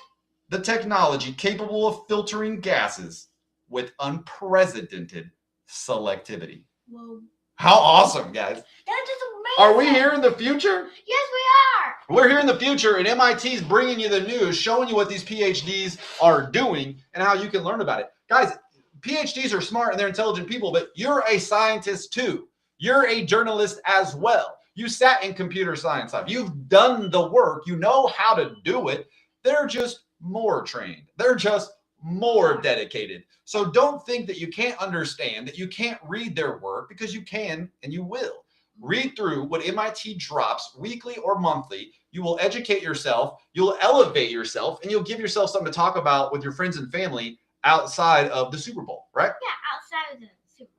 the technology capable of filtering gases with unprecedented selectivity. Whoa. How awesome, guys. That's just amazing. Are we here in the future? Yes, we are. We're here in the future, and MIT is bringing you the news, showing you what these PhDs are doing and how you can learn about it. Guys, PhDs are smart and they're intelligent people, but you're a scientist too. You're a journalist as well. You sat in computer science lab. You've done the work. You know how to do it. They're just more trained. They're just more dedicated. So don't think that you can't understand, that you can't read their work, because you can and you will. Read through what MIT drops weekly or monthly. You will educate yourself, you'll elevate yourself, and you'll give yourself something to talk about with your friends and family outside of the Super Bowl, right? Yeah, outside of the Super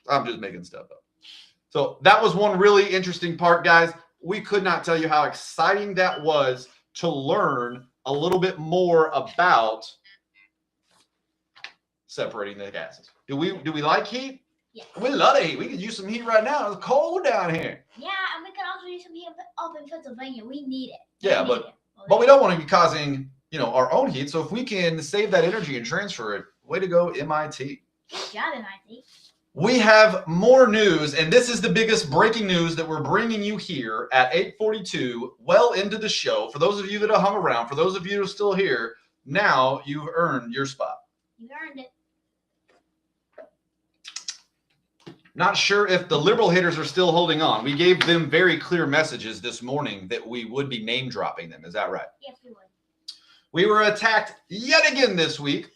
Bowl. I'm just making stuff up. So that was one really interesting part, guys. We could not tell you how exciting that was to learn a little bit more about separating the gases. Do we like heat? Yes. We love the heat. We could use some heat right now. It's cold down here. Yeah, and we can also use some heat up in Pennsylvania. We need it. Yeah, but we don't want to be causing, our own heat. So if we can save that energy and transfer it, way to go, MIT. Good job, MIT. We have more news, and this is the biggest breaking news that we're bringing you here at 8:42, well into the show. For those of you that have hung around, for those of you who are still here, now you've earned your spot. You earned it. Not sure if the liberal hitters are still holding on. We gave them very clear messages this morning that we would be name dropping them. Is that right? Yes, we would. We were attacked yet again this week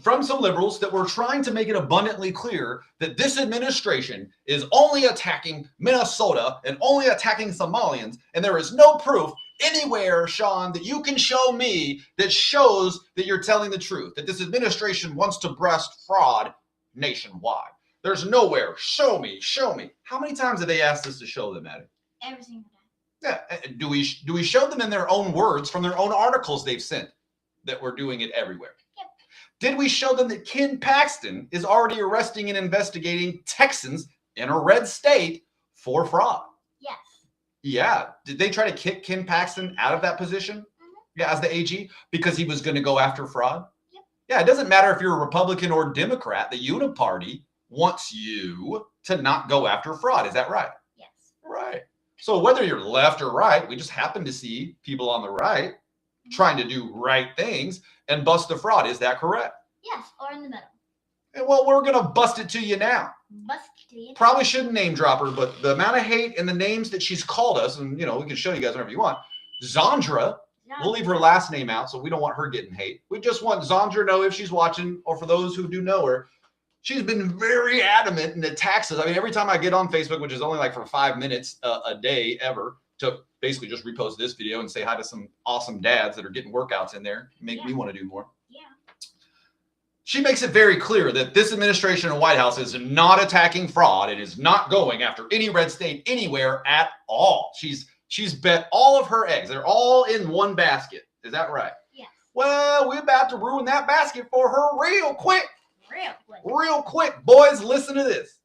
from some liberals that were trying to make it abundantly clear that this administration is only attacking Minnesota and only attacking Somalians, and there is no proof anywhere, Sean, that you can show me that shows that you're telling the truth, that this administration wants to breast fraud nationwide. There's nowhere. Show me. Show me. How many times have they asked us to show them, Addy? Every single time. Yeah. Do we show them in their own words from their own articles they've sent that we're doing it everywhere? Yep. Did we show them that Ken Paxton is already arresting and investigating Texans in a red state for fraud? Yes. Yeah. Did they try to kick Ken Paxton out of that position? Mm-hmm. Yeah, as the AG because he was going to go after fraud? Yep. Yeah, it doesn't matter if you're a Republican or Democrat. The Uniparty wants you to not go after fraud. Is that right? Yes. Right. So whether you're left or right, we just happen to see people on the right trying to do right things and bust the fraud. Is that correct? Yes, or in the middle. And well, we're going to bust it to you now. Bust it to you. Probably shouldn't name drop her, but the amount of hate and the names that she's called us, and we can show you guys whenever you want. Zandra, we'll leave her last name out, so we don't want her getting hate. We just want Zandra to know if she's watching, or for those who do know her, she's been very adamant and attacks us. I mean, every time I get on Facebook, which is only like for 5 minutes a day ever, to basically just repost this video and say hi to some awesome dads that are getting workouts in there, make me want to do more. Yeah. She makes it very clear that this administration and White House is not attacking fraud. It is not going after any red state anywhere at all. She's bet all of her eggs. They're all in one basket. Is that right? Yes. Well, we're about to ruin that basket for her real quick. Real quick, boys, listen to this.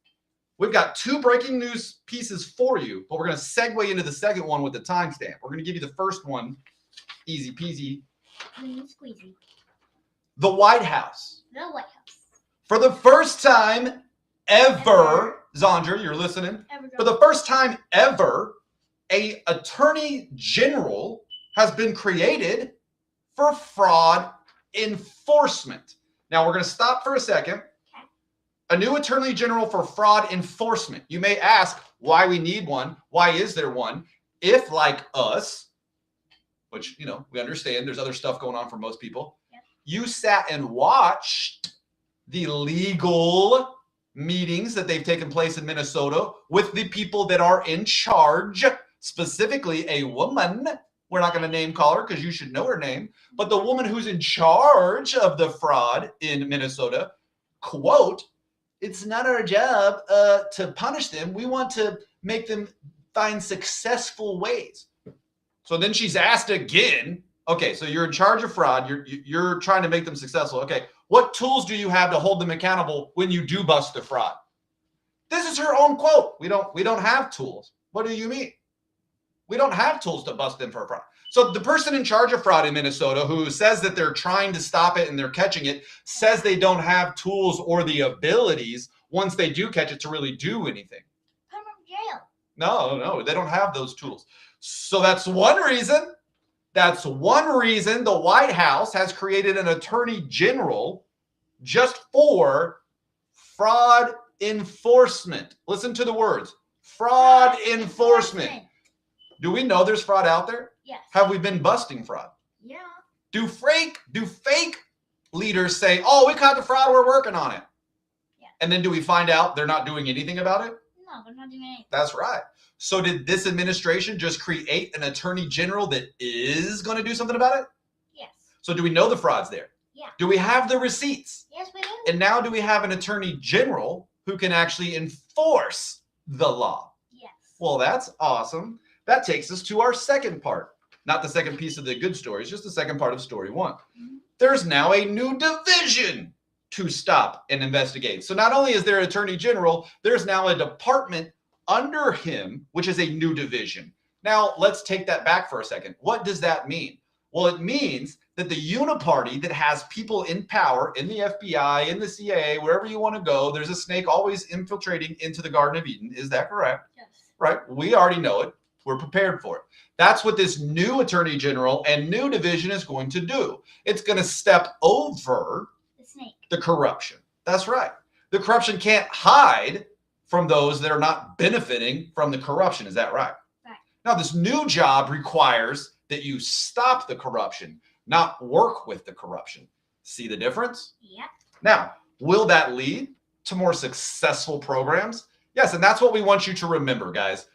We've got 2 breaking news pieces for you, but we're going to segue into the second one with the timestamp. We're going to give you the first one, easy peasy. Squeezy. The White House. The White House. For the first time ever, Zandra, you're listening? For the first time ever, a attorney general has been created for fraud enforcement. Now, we're going to stop for a second. Okay. A new attorney general for fraud enforcement. You may ask why we need one. Why is there one? If, like us, which, we understand there's other stuff going on for most people, you sat and watched the legal meetings that they've taken place in Minnesota with the people that are in charge, specifically a woman. We're not going to name call her because you should know her name. But the woman who's in charge of the fraud in Minnesota, quote, "It's not our job to punish them. We want to make them find successful ways." So then she's asked again, okay, so you're in charge of fraud. You're trying to make them successful. Okay, what tools do you have to hold them accountable when you do bust the fraud? This is her own quote. We don't have tools. What do you mean? We don't have tools to bust them for fraud. So the person in charge of fraud in Minnesota who says that they're trying to stop it and they're catching it says they don't have tools or the abilities once they do catch it to really do anything. Put them in jail. No, they don't have those tools. So that's one reason. That's one reason the White House has created an attorney general just for fraud enforcement. Listen to the words. Fraud enforcement. Do we know there's fraud out there? Yes. Have we been busting fraud? Yeah. Do fake leaders say, "Oh, we caught the fraud, we're working on it"? Yeah. And then do we find out they're not doing anything about it? No, they're not doing anything. That's right. So did this administration just create an attorney general that is going to do something about it? Yes. So do we know the fraud's there? Yeah. Do we have the receipts? Yes, we do. And now do we have an attorney general who can actually enforce the law? Yes. Well, that's awesome. That takes us to our second part. Not the second piece of the good stories, just the second part of story 1. Mm-hmm. There's now a new division to stop and investigate. So not only is there an attorney general, there's now a department under him, which is a new division. Now, let's take that back for a second. What does that mean? Well, it means that the uniparty that has people in power in the FBI, in the CIA, wherever you want to go, there's a snake always infiltrating into the Garden of Eden. Is that correct? Yes. Right. We already know it. We're prepared for it. That's what this new attorney general and new division is going to do. It's going to step over The snake. the corruption. That's right. The corruption can't hide from those that are not benefiting from the corruption. Is that right? Right. Now, this new job requires that you stop the corruption, not work with the corruption. See the difference? Yep. Now, will that lead to more successful programs? Yes, and that's what we want you to remember, guys.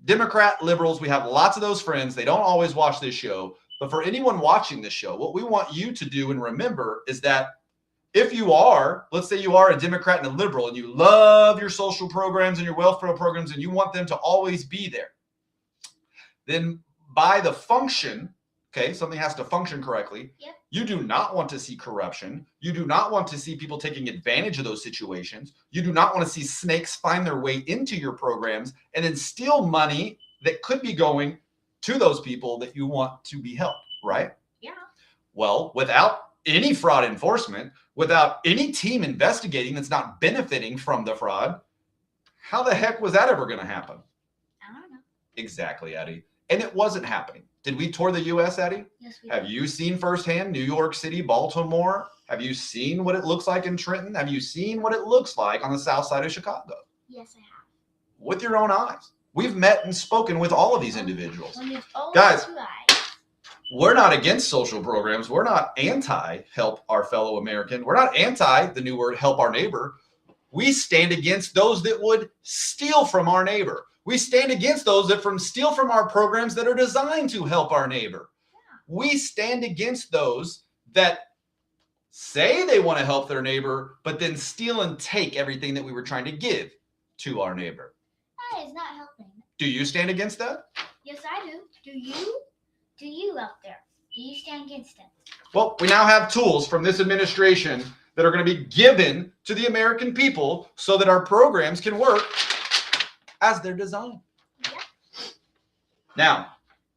Democrat, liberals, we have lots of those friends. They don't always watch this show. But for anyone watching this show, what we want you to do and remember is that if you are, let's say you are a Democrat and a liberal, and you love your social programs and your welfare programs, and you want them to always be there, then by the function, okay, something has to function correctly. Yep. You do not want to see corruption. You do not want to see people taking advantage of those situations. You do not want to see snakes find their way into your programs and then steal money that could be going to those people that you want to be helped, right? Yeah. Well, without any fraud enforcement, without any team investigating that's not benefiting from the fraud, how the heck was that ever going to happen? I don't know. Exactly, Addy. And it wasn't happening. Did we tour the U.S., Addy? Yes, we Have did. you seen firsthand New York City, Baltimore? Have you seen what it looks like in Trenton? Have you seen what it looks like on the south side of Chicago? Yes, I have. With your own eyes. We've met and spoken with all of these individuals. When it's only Guys. 2 eyes. We're not against social programs. We're not anti-help our fellow American. We're not anti the new word help our neighbor. We stand against those that would steal from our neighbor. We stand against those that steal from our programs that are designed to help our neighbor. We stand against those that say they want to help their neighbor, but then steal and take everything that we were trying to give to our neighbor. That is not helping. Do you stand against that? Yes, I do. Do you? Do you out there? Do you stand against it? Well, we now have tools from this administration that are going to be given to the American people so that our programs can work as they're designed. Yeah.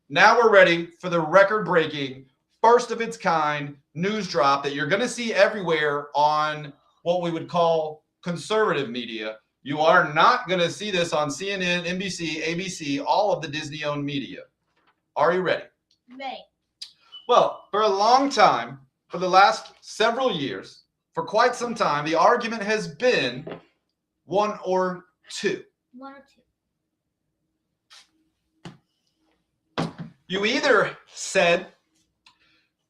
Now we're ready for the record-breaking, first of its kind news drop that you're going to see everywhere on what we would call conservative media. You are not going to see this on CNN, NBC, ABC, all of the Disney-owned media. Are you ready? Ready. Well, for a long time, for the last several years, for quite some time, the argument has been one or two. 1 or 2. You either said,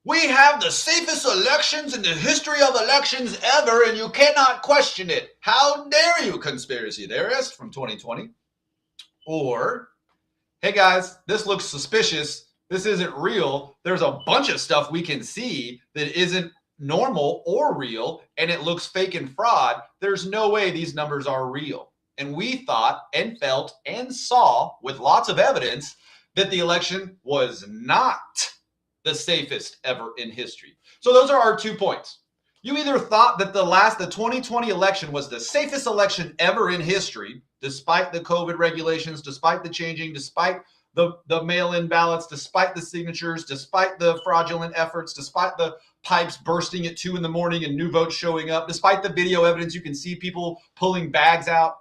we have the safest elections in the history of elections ever, and you cannot question it. How dare you, conspiracy theorist from 2020? Or, hey guys, this looks suspicious. This isn't real. There's a bunch of stuff we can see that isn't normal or real, and it looks fake and fraud. There's no way these numbers are real. And we thought and felt and saw with lots of evidence that the election was not the safest ever in history. So those are our 2 points. You either thought that the 2020 election was the safest election ever in history, despite the COVID regulations, despite the changing, despite the mail-in ballots, despite the signatures, despite the fraudulent efforts, despite the pipes bursting at 2 a.m. and new votes showing up, despite the video evidence, you can see people pulling bags out.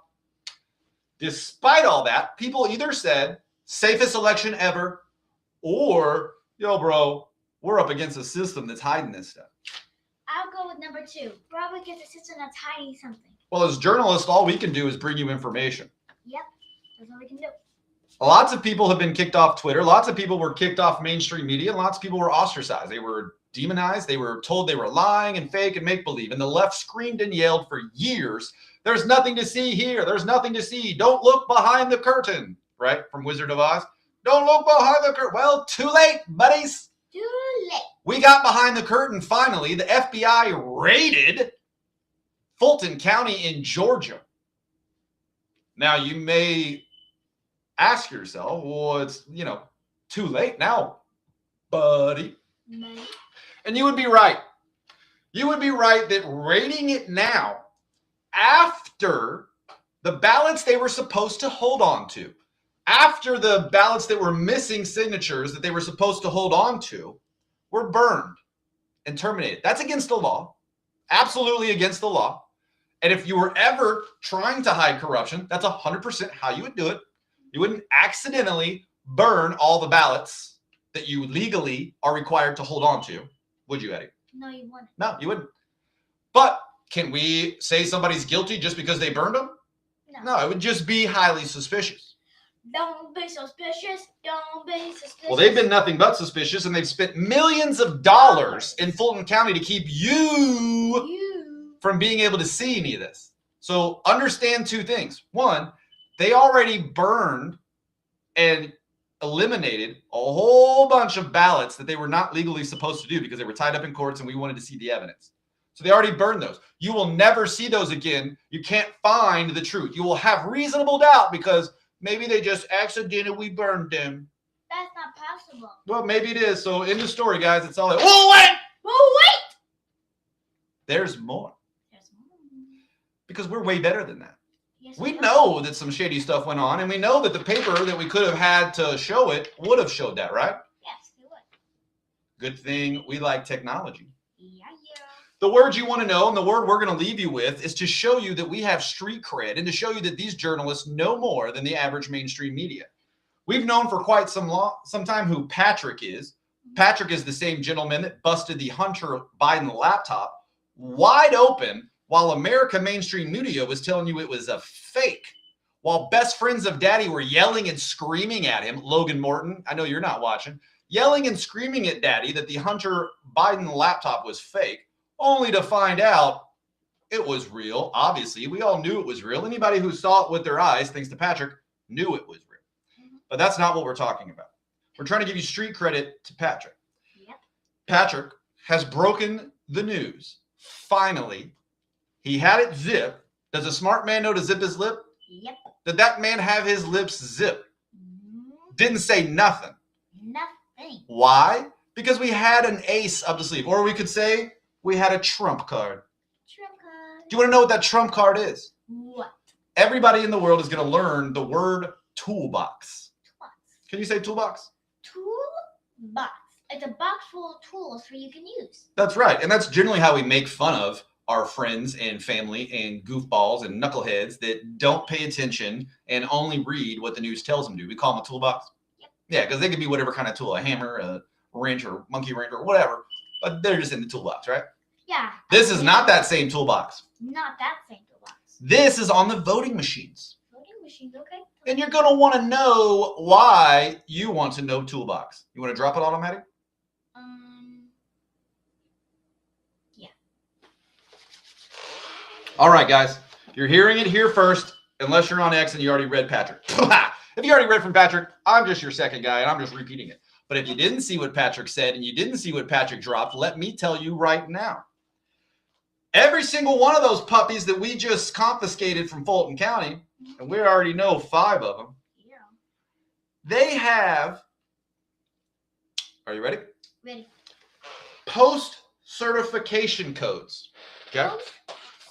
Despite all that, people either said, safest election ever, or, yo, bro, we're up against a system that's hiding this stuff. I'll go with number 2. Probably against a system that's hiding something. Well, as journalists, all we can do is bring you information. Yep. That's all we can do. Lots of people have been kicked off Twitter. Lots of people were kicked off mainstream media. And lots of people were ostracized. They were demonized. They were told they were lying and fake and make-believe. And the left screamed and yelled for years, there's nothing to see here. There's nothing to see. Don't look behind the curtain, right? From Wizard of Oz. Don't look behind the curtain. Well, too late, buddies. Too late. We got behind the curtain finally. The FBI raided Fulton County in Georgia. Now, you may ask yourself, well, it's, too late now, buddy. No. And you would be right. You would be right that raiding it now, after the ballots they were supposed to hold on to, after the ballots that were missing signatures that they were supposed to hold on to, were burned and terminated. That's against the law. Absolutely against the law. And if you were ever trying to hide corruption, that's 100% how you would do it. You wouldn't accidentally burn all the ballots that you legally are required to hold on to. Would you, Eddie? No, you wouldn't. No, you wouldn't. But can we say somebody's guilty just because they burned them? No, it would just be highly suspicious. Don't be suspicious. Don't be suspicious. Well, they've been nothing but suspicious, and they've spent millions of dollars in Fulton County to keep you from being able to see any of this. So understand two things. One, they already burned and eliminated a whole bunch of ballots that they were not legally supposed to do because they were tied up in courts and we wanted to see the evidence. So they already burned those. You will never see those again. You can't find the truth. You will have reasonable doubt because maybe they just accidentally burned them. That's not possible. Well, maybe it is. So in the story, guys, it's all like, oh, wait! Oh, wait! There's more. There's more. Because we're way better than that. Yes, We know that some shady stuff went on, and we know that the paper that we could have had to show it would have showed that, right? Yes, it would. Good thing we like technology. Yeah. The word you want to know and the word we're going to leave you with is to show you that we have street cred and to show you that these journalists know more than the average mainstream media. We've known for quite some time who Patrick is. Patrick is the same gentleman that busted the Hunter Biden laptop wide open while America mainstream media was telling you it was a fake. While best friends of Daddy were yelling and screaming at him, Logan Morton, I know you're not watching, yelling and screaming at Daddy that the Hunter Biden laptop was fake, only to find out it was real. Obviously, we all knew it was real. Anybody who saw it with their eyes, thanks to Patrick, knew it was real. But that's not what we're talking about. We're trying to give you street credit to Patrick. Yep. Patrick has broken the news. Finally, he had it zipped. Does a smart man know to zip his lip? Yep. Did that man have his lips zipped? Didn't say nothing. Nothing. Why? Because we had an ace up the sleeve. Or we could say we had a trump card. Trump card. Do you want to know what that trump card is? What? Everybody in the world is going to learn the word toolbox. Toolbox. Can you say toolbox? Toolbox. It's a box full of tools for you can use. That's right. And that's generally how we make fun of our friends and family and goofballs and knuckleheads that don't pay attention and only read what the news tells them to. We call them a toolbox. Yep. Yeah, because they could be whatever kind of tool, a hammer, a wrench, or monkey wrench, or whatever. But they're just in the toolbox, right? Yeah. This is not that same toolbox. Not that same toolbox. This is on the voting machines. Voting machines, okay. And you're going to want to know why you want to know toolbox. You want to drop it automatic? Yeah. All right, guys. You're hearing it here first, unless you're on X and you already read Patrick. If you already read from Patrick, I'm just your second guy, and I'm just repeating it. But if you didn't see what Patrick said and you didn't see what Patrick dropped, let me tell you right now. Every single one of those puppies that we just confiscated from Fulton County, and we already know 5 of them, Yeah. they have, are you ready? Ready. Post-certification codes. Okay?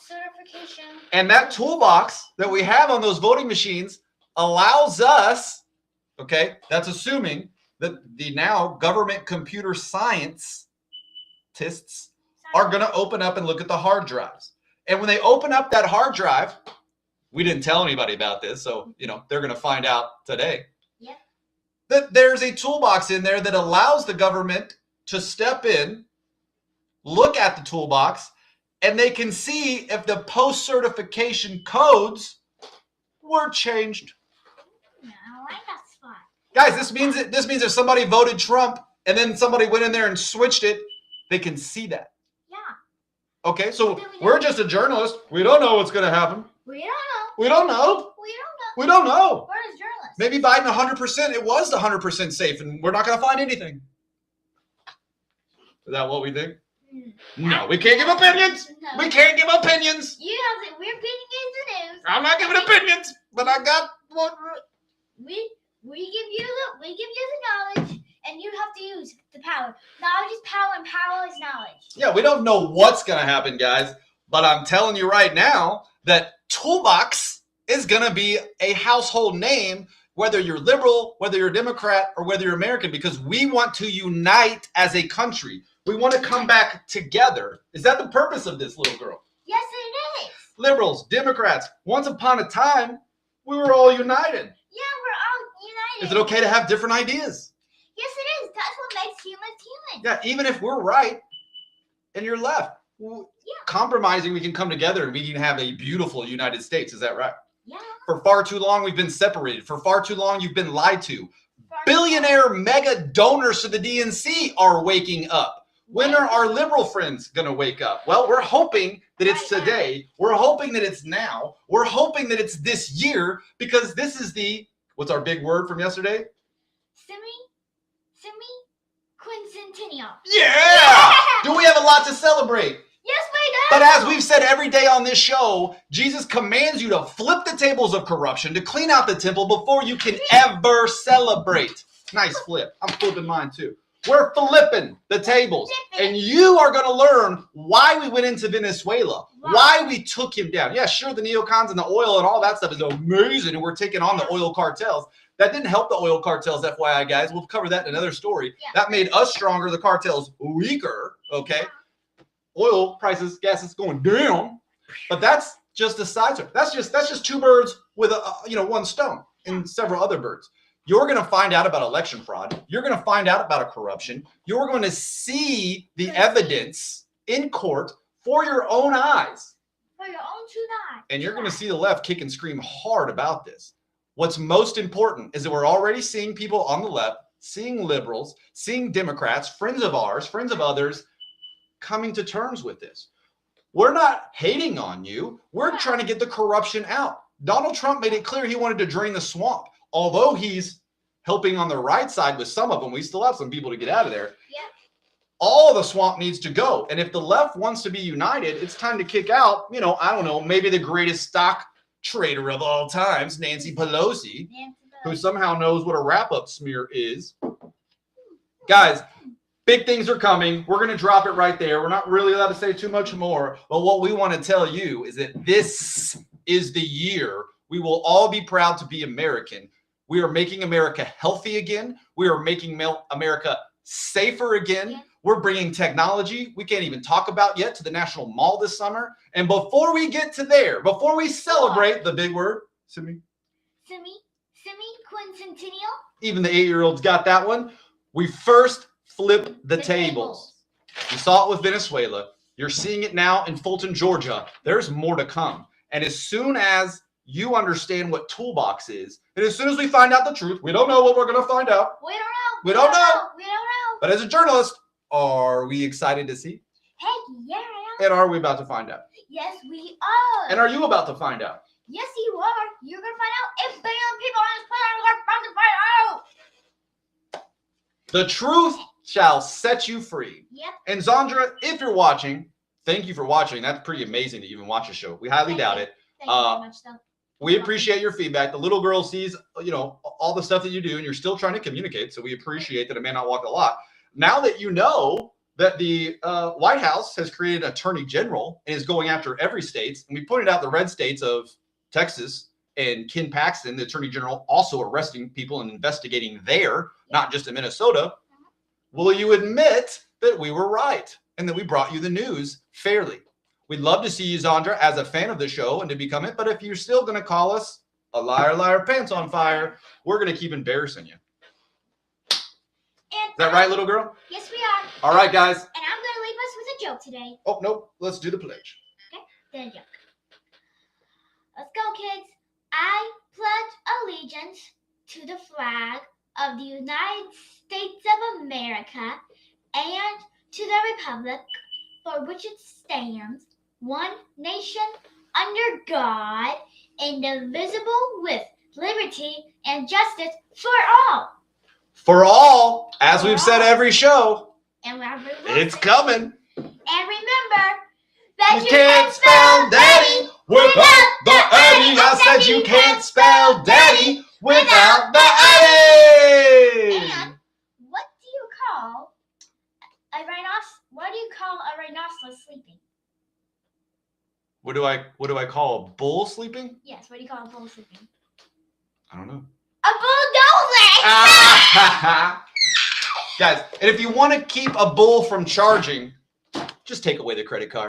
Certification. And that toolbox that we have on those voting machines allows us, okay, that's assuming that the now government computer scientists are going to open up and look at the hard drives. And when they open up that hard drive, we didn't tell anybody about this, so, they're going to find out today. Yep. That there's a toolbox in there that allows the government to step in, look at the toolbox, and they can see if the post-certification codes were changed. I like that spot. Guys, this means if somebody voted Trump and then somebody went in there and switched it, they can see that. Yeah. Okay, so we're just a journalist. We don't know what's going to happen. We don't know. We don't know. We don't know. We don't know. We're just journalists. Maybe Biden 100%, it was 100% safe, and we're not going to find anything. Is that what we think? No, we can't give opinions. No. We can't give opinions. You know that we're beating into news. I'm not giving opinions, but I got one. We give you the knowledge, and you have to use the power. Knowledge is power, and power is knowledge. Yeah, we don't know what's going to happen, guys, but I'm telling you right now that Toolbox is going to be a household name whether you're liberal, whether you're a Democrat, or whether you're American, because we want to unite as a country. We want to come back together. Is that the purpose of this, little girl? Yes, it is. Liberals, Democrats, once upon a time, we were all united. Yeah, we're all united. Is it okay to have different ideas? Yes, it is. That's what makes humans human. Yeah, even if we're right and you're left. Compromising, we can come together and we can have a beautiful United States. Is that right? Yeah. For far too long, we've been separated. For far too long, you've been lied to. Billionaire mega donors to the DNC are waking up. When are our liberal friends going to wake up? Well, we're hoping that it's today. We're hoping that it's now. We're hoping that it's this year, because this is what's our big word from yesterday? Quincentennial. Yeah! Do we have a lot to celebrate? Yes, we do. But as we've said every day on this show, Jesus commands you to flip the tables of corruption, to clean out the temple before you can ever celebrate. Nice flip. I'm flipping mine too. We're flipping the tables. And you are going to learn why we went into Venezuela, why we took him down. Yeah, sure, the neocons and the oil and all that stuff is amazing, and we're taking on the oil cartels. That didn't help the oil cartels, FYI, guys. We'll cover that in another story. Yeah. That made us stronger, the cartels weaker, okay? Oil prices, gas is going down, but that's just a side story. That's just two birds with one stone and several other birds. You're going to find out about election fraud. You're going to find out about a corruption. You're going to see the evidence in court for your own eyes. For your own two eyes. And you're going to see the left kick and scream hard about this. What's most important is that we're already seeing people on the left, seeing liberals, seeing Democrats, friends of ours, friends of others, coming to terms with this. We're not hating on you. We're trying to get the corruption out. Donald Trump made it clear he wanted to drain the swamp. Although he's helping on the right side with some of them, we still have some people to get out of there. Yeah. All of the swamp needs to go. And if the left wants to be united, it's time to kick out, I don't know, maybe the greatest stock trader of all times, Nancy Pelosi, who somehow knows what a wrap-up smear is. Guys, big things are coming. We're going to drop it right there. We're not really allowed to say too much more. But what we want to tell you is that this is the year we will all be proud to be American. We are making America healthy again. We are making America safer again. Yeah. We're bringing technology we can't even talk about yet to the National Mall this summer. And before we get to there, before we celebrate the big word, Simi Quincentennial. Even the 8-year-olds got that one. We first flip the tables. You saw it with Venezuela. You're seeing it now in Fulton, Georgia. There's more to come. And as soon as you understand what Toolbox is, and as soon as we find out the truth, we don't know what we're going to find out. We don't know. But as a journalist, are we excited to see? Heck yeah. And are we about to find out? Yes, we are. And are you about to find out? Yes, you are. You're going to find out. If billion people on this planet are about to find out. The truth shall set you free. Yep. And Zandra, if you're watching, thank you for watching. That's pretty amazing to even watch a show. We highly doubt it. Thank you very much, though. We appreciate your feedback. The little girl sees, all the stuff that you do, and you're still trying to communicate. So we appreciate that it may not walk a lot. Now that you know that the White House has created an attorney general and is going after every state, and we pointed out the red states of Texas and Ken Paxton, the attorney general, also arresting people and investigating there, not just in Minnesota. Will you admit that we were right and that we brought you the news fairly? We'd love to see you, Zandra, as a fan of the show and to become it. But if you're still going to call us a liar, liar, pants on fire, we're going to keep embarrassing you. Is that right, little girl? Yes, we are. All right, guys. And I'm going to leave us with a joke today. Oh, no. Let's do the pledge. Okay, the joke. Let's go, kids. I pledge allegiance to the flag of the United States of America and to the republic for which it stands, one nation under God, indivisible, with liberty and justice for all. For all, as we've said every show, and it's coming. And remember that you can't spell daddy without the Addy. I said you can't spell daddy without the Addy. And what do you call a rhinoceros? What do you call a rhinoceros sleeping? What do I call a bull sleeping? Yes, what do you call a bull sleeping? I don't know. A bulldozer! Guys, and if you want to keep a bull from charging, just take away the credit card.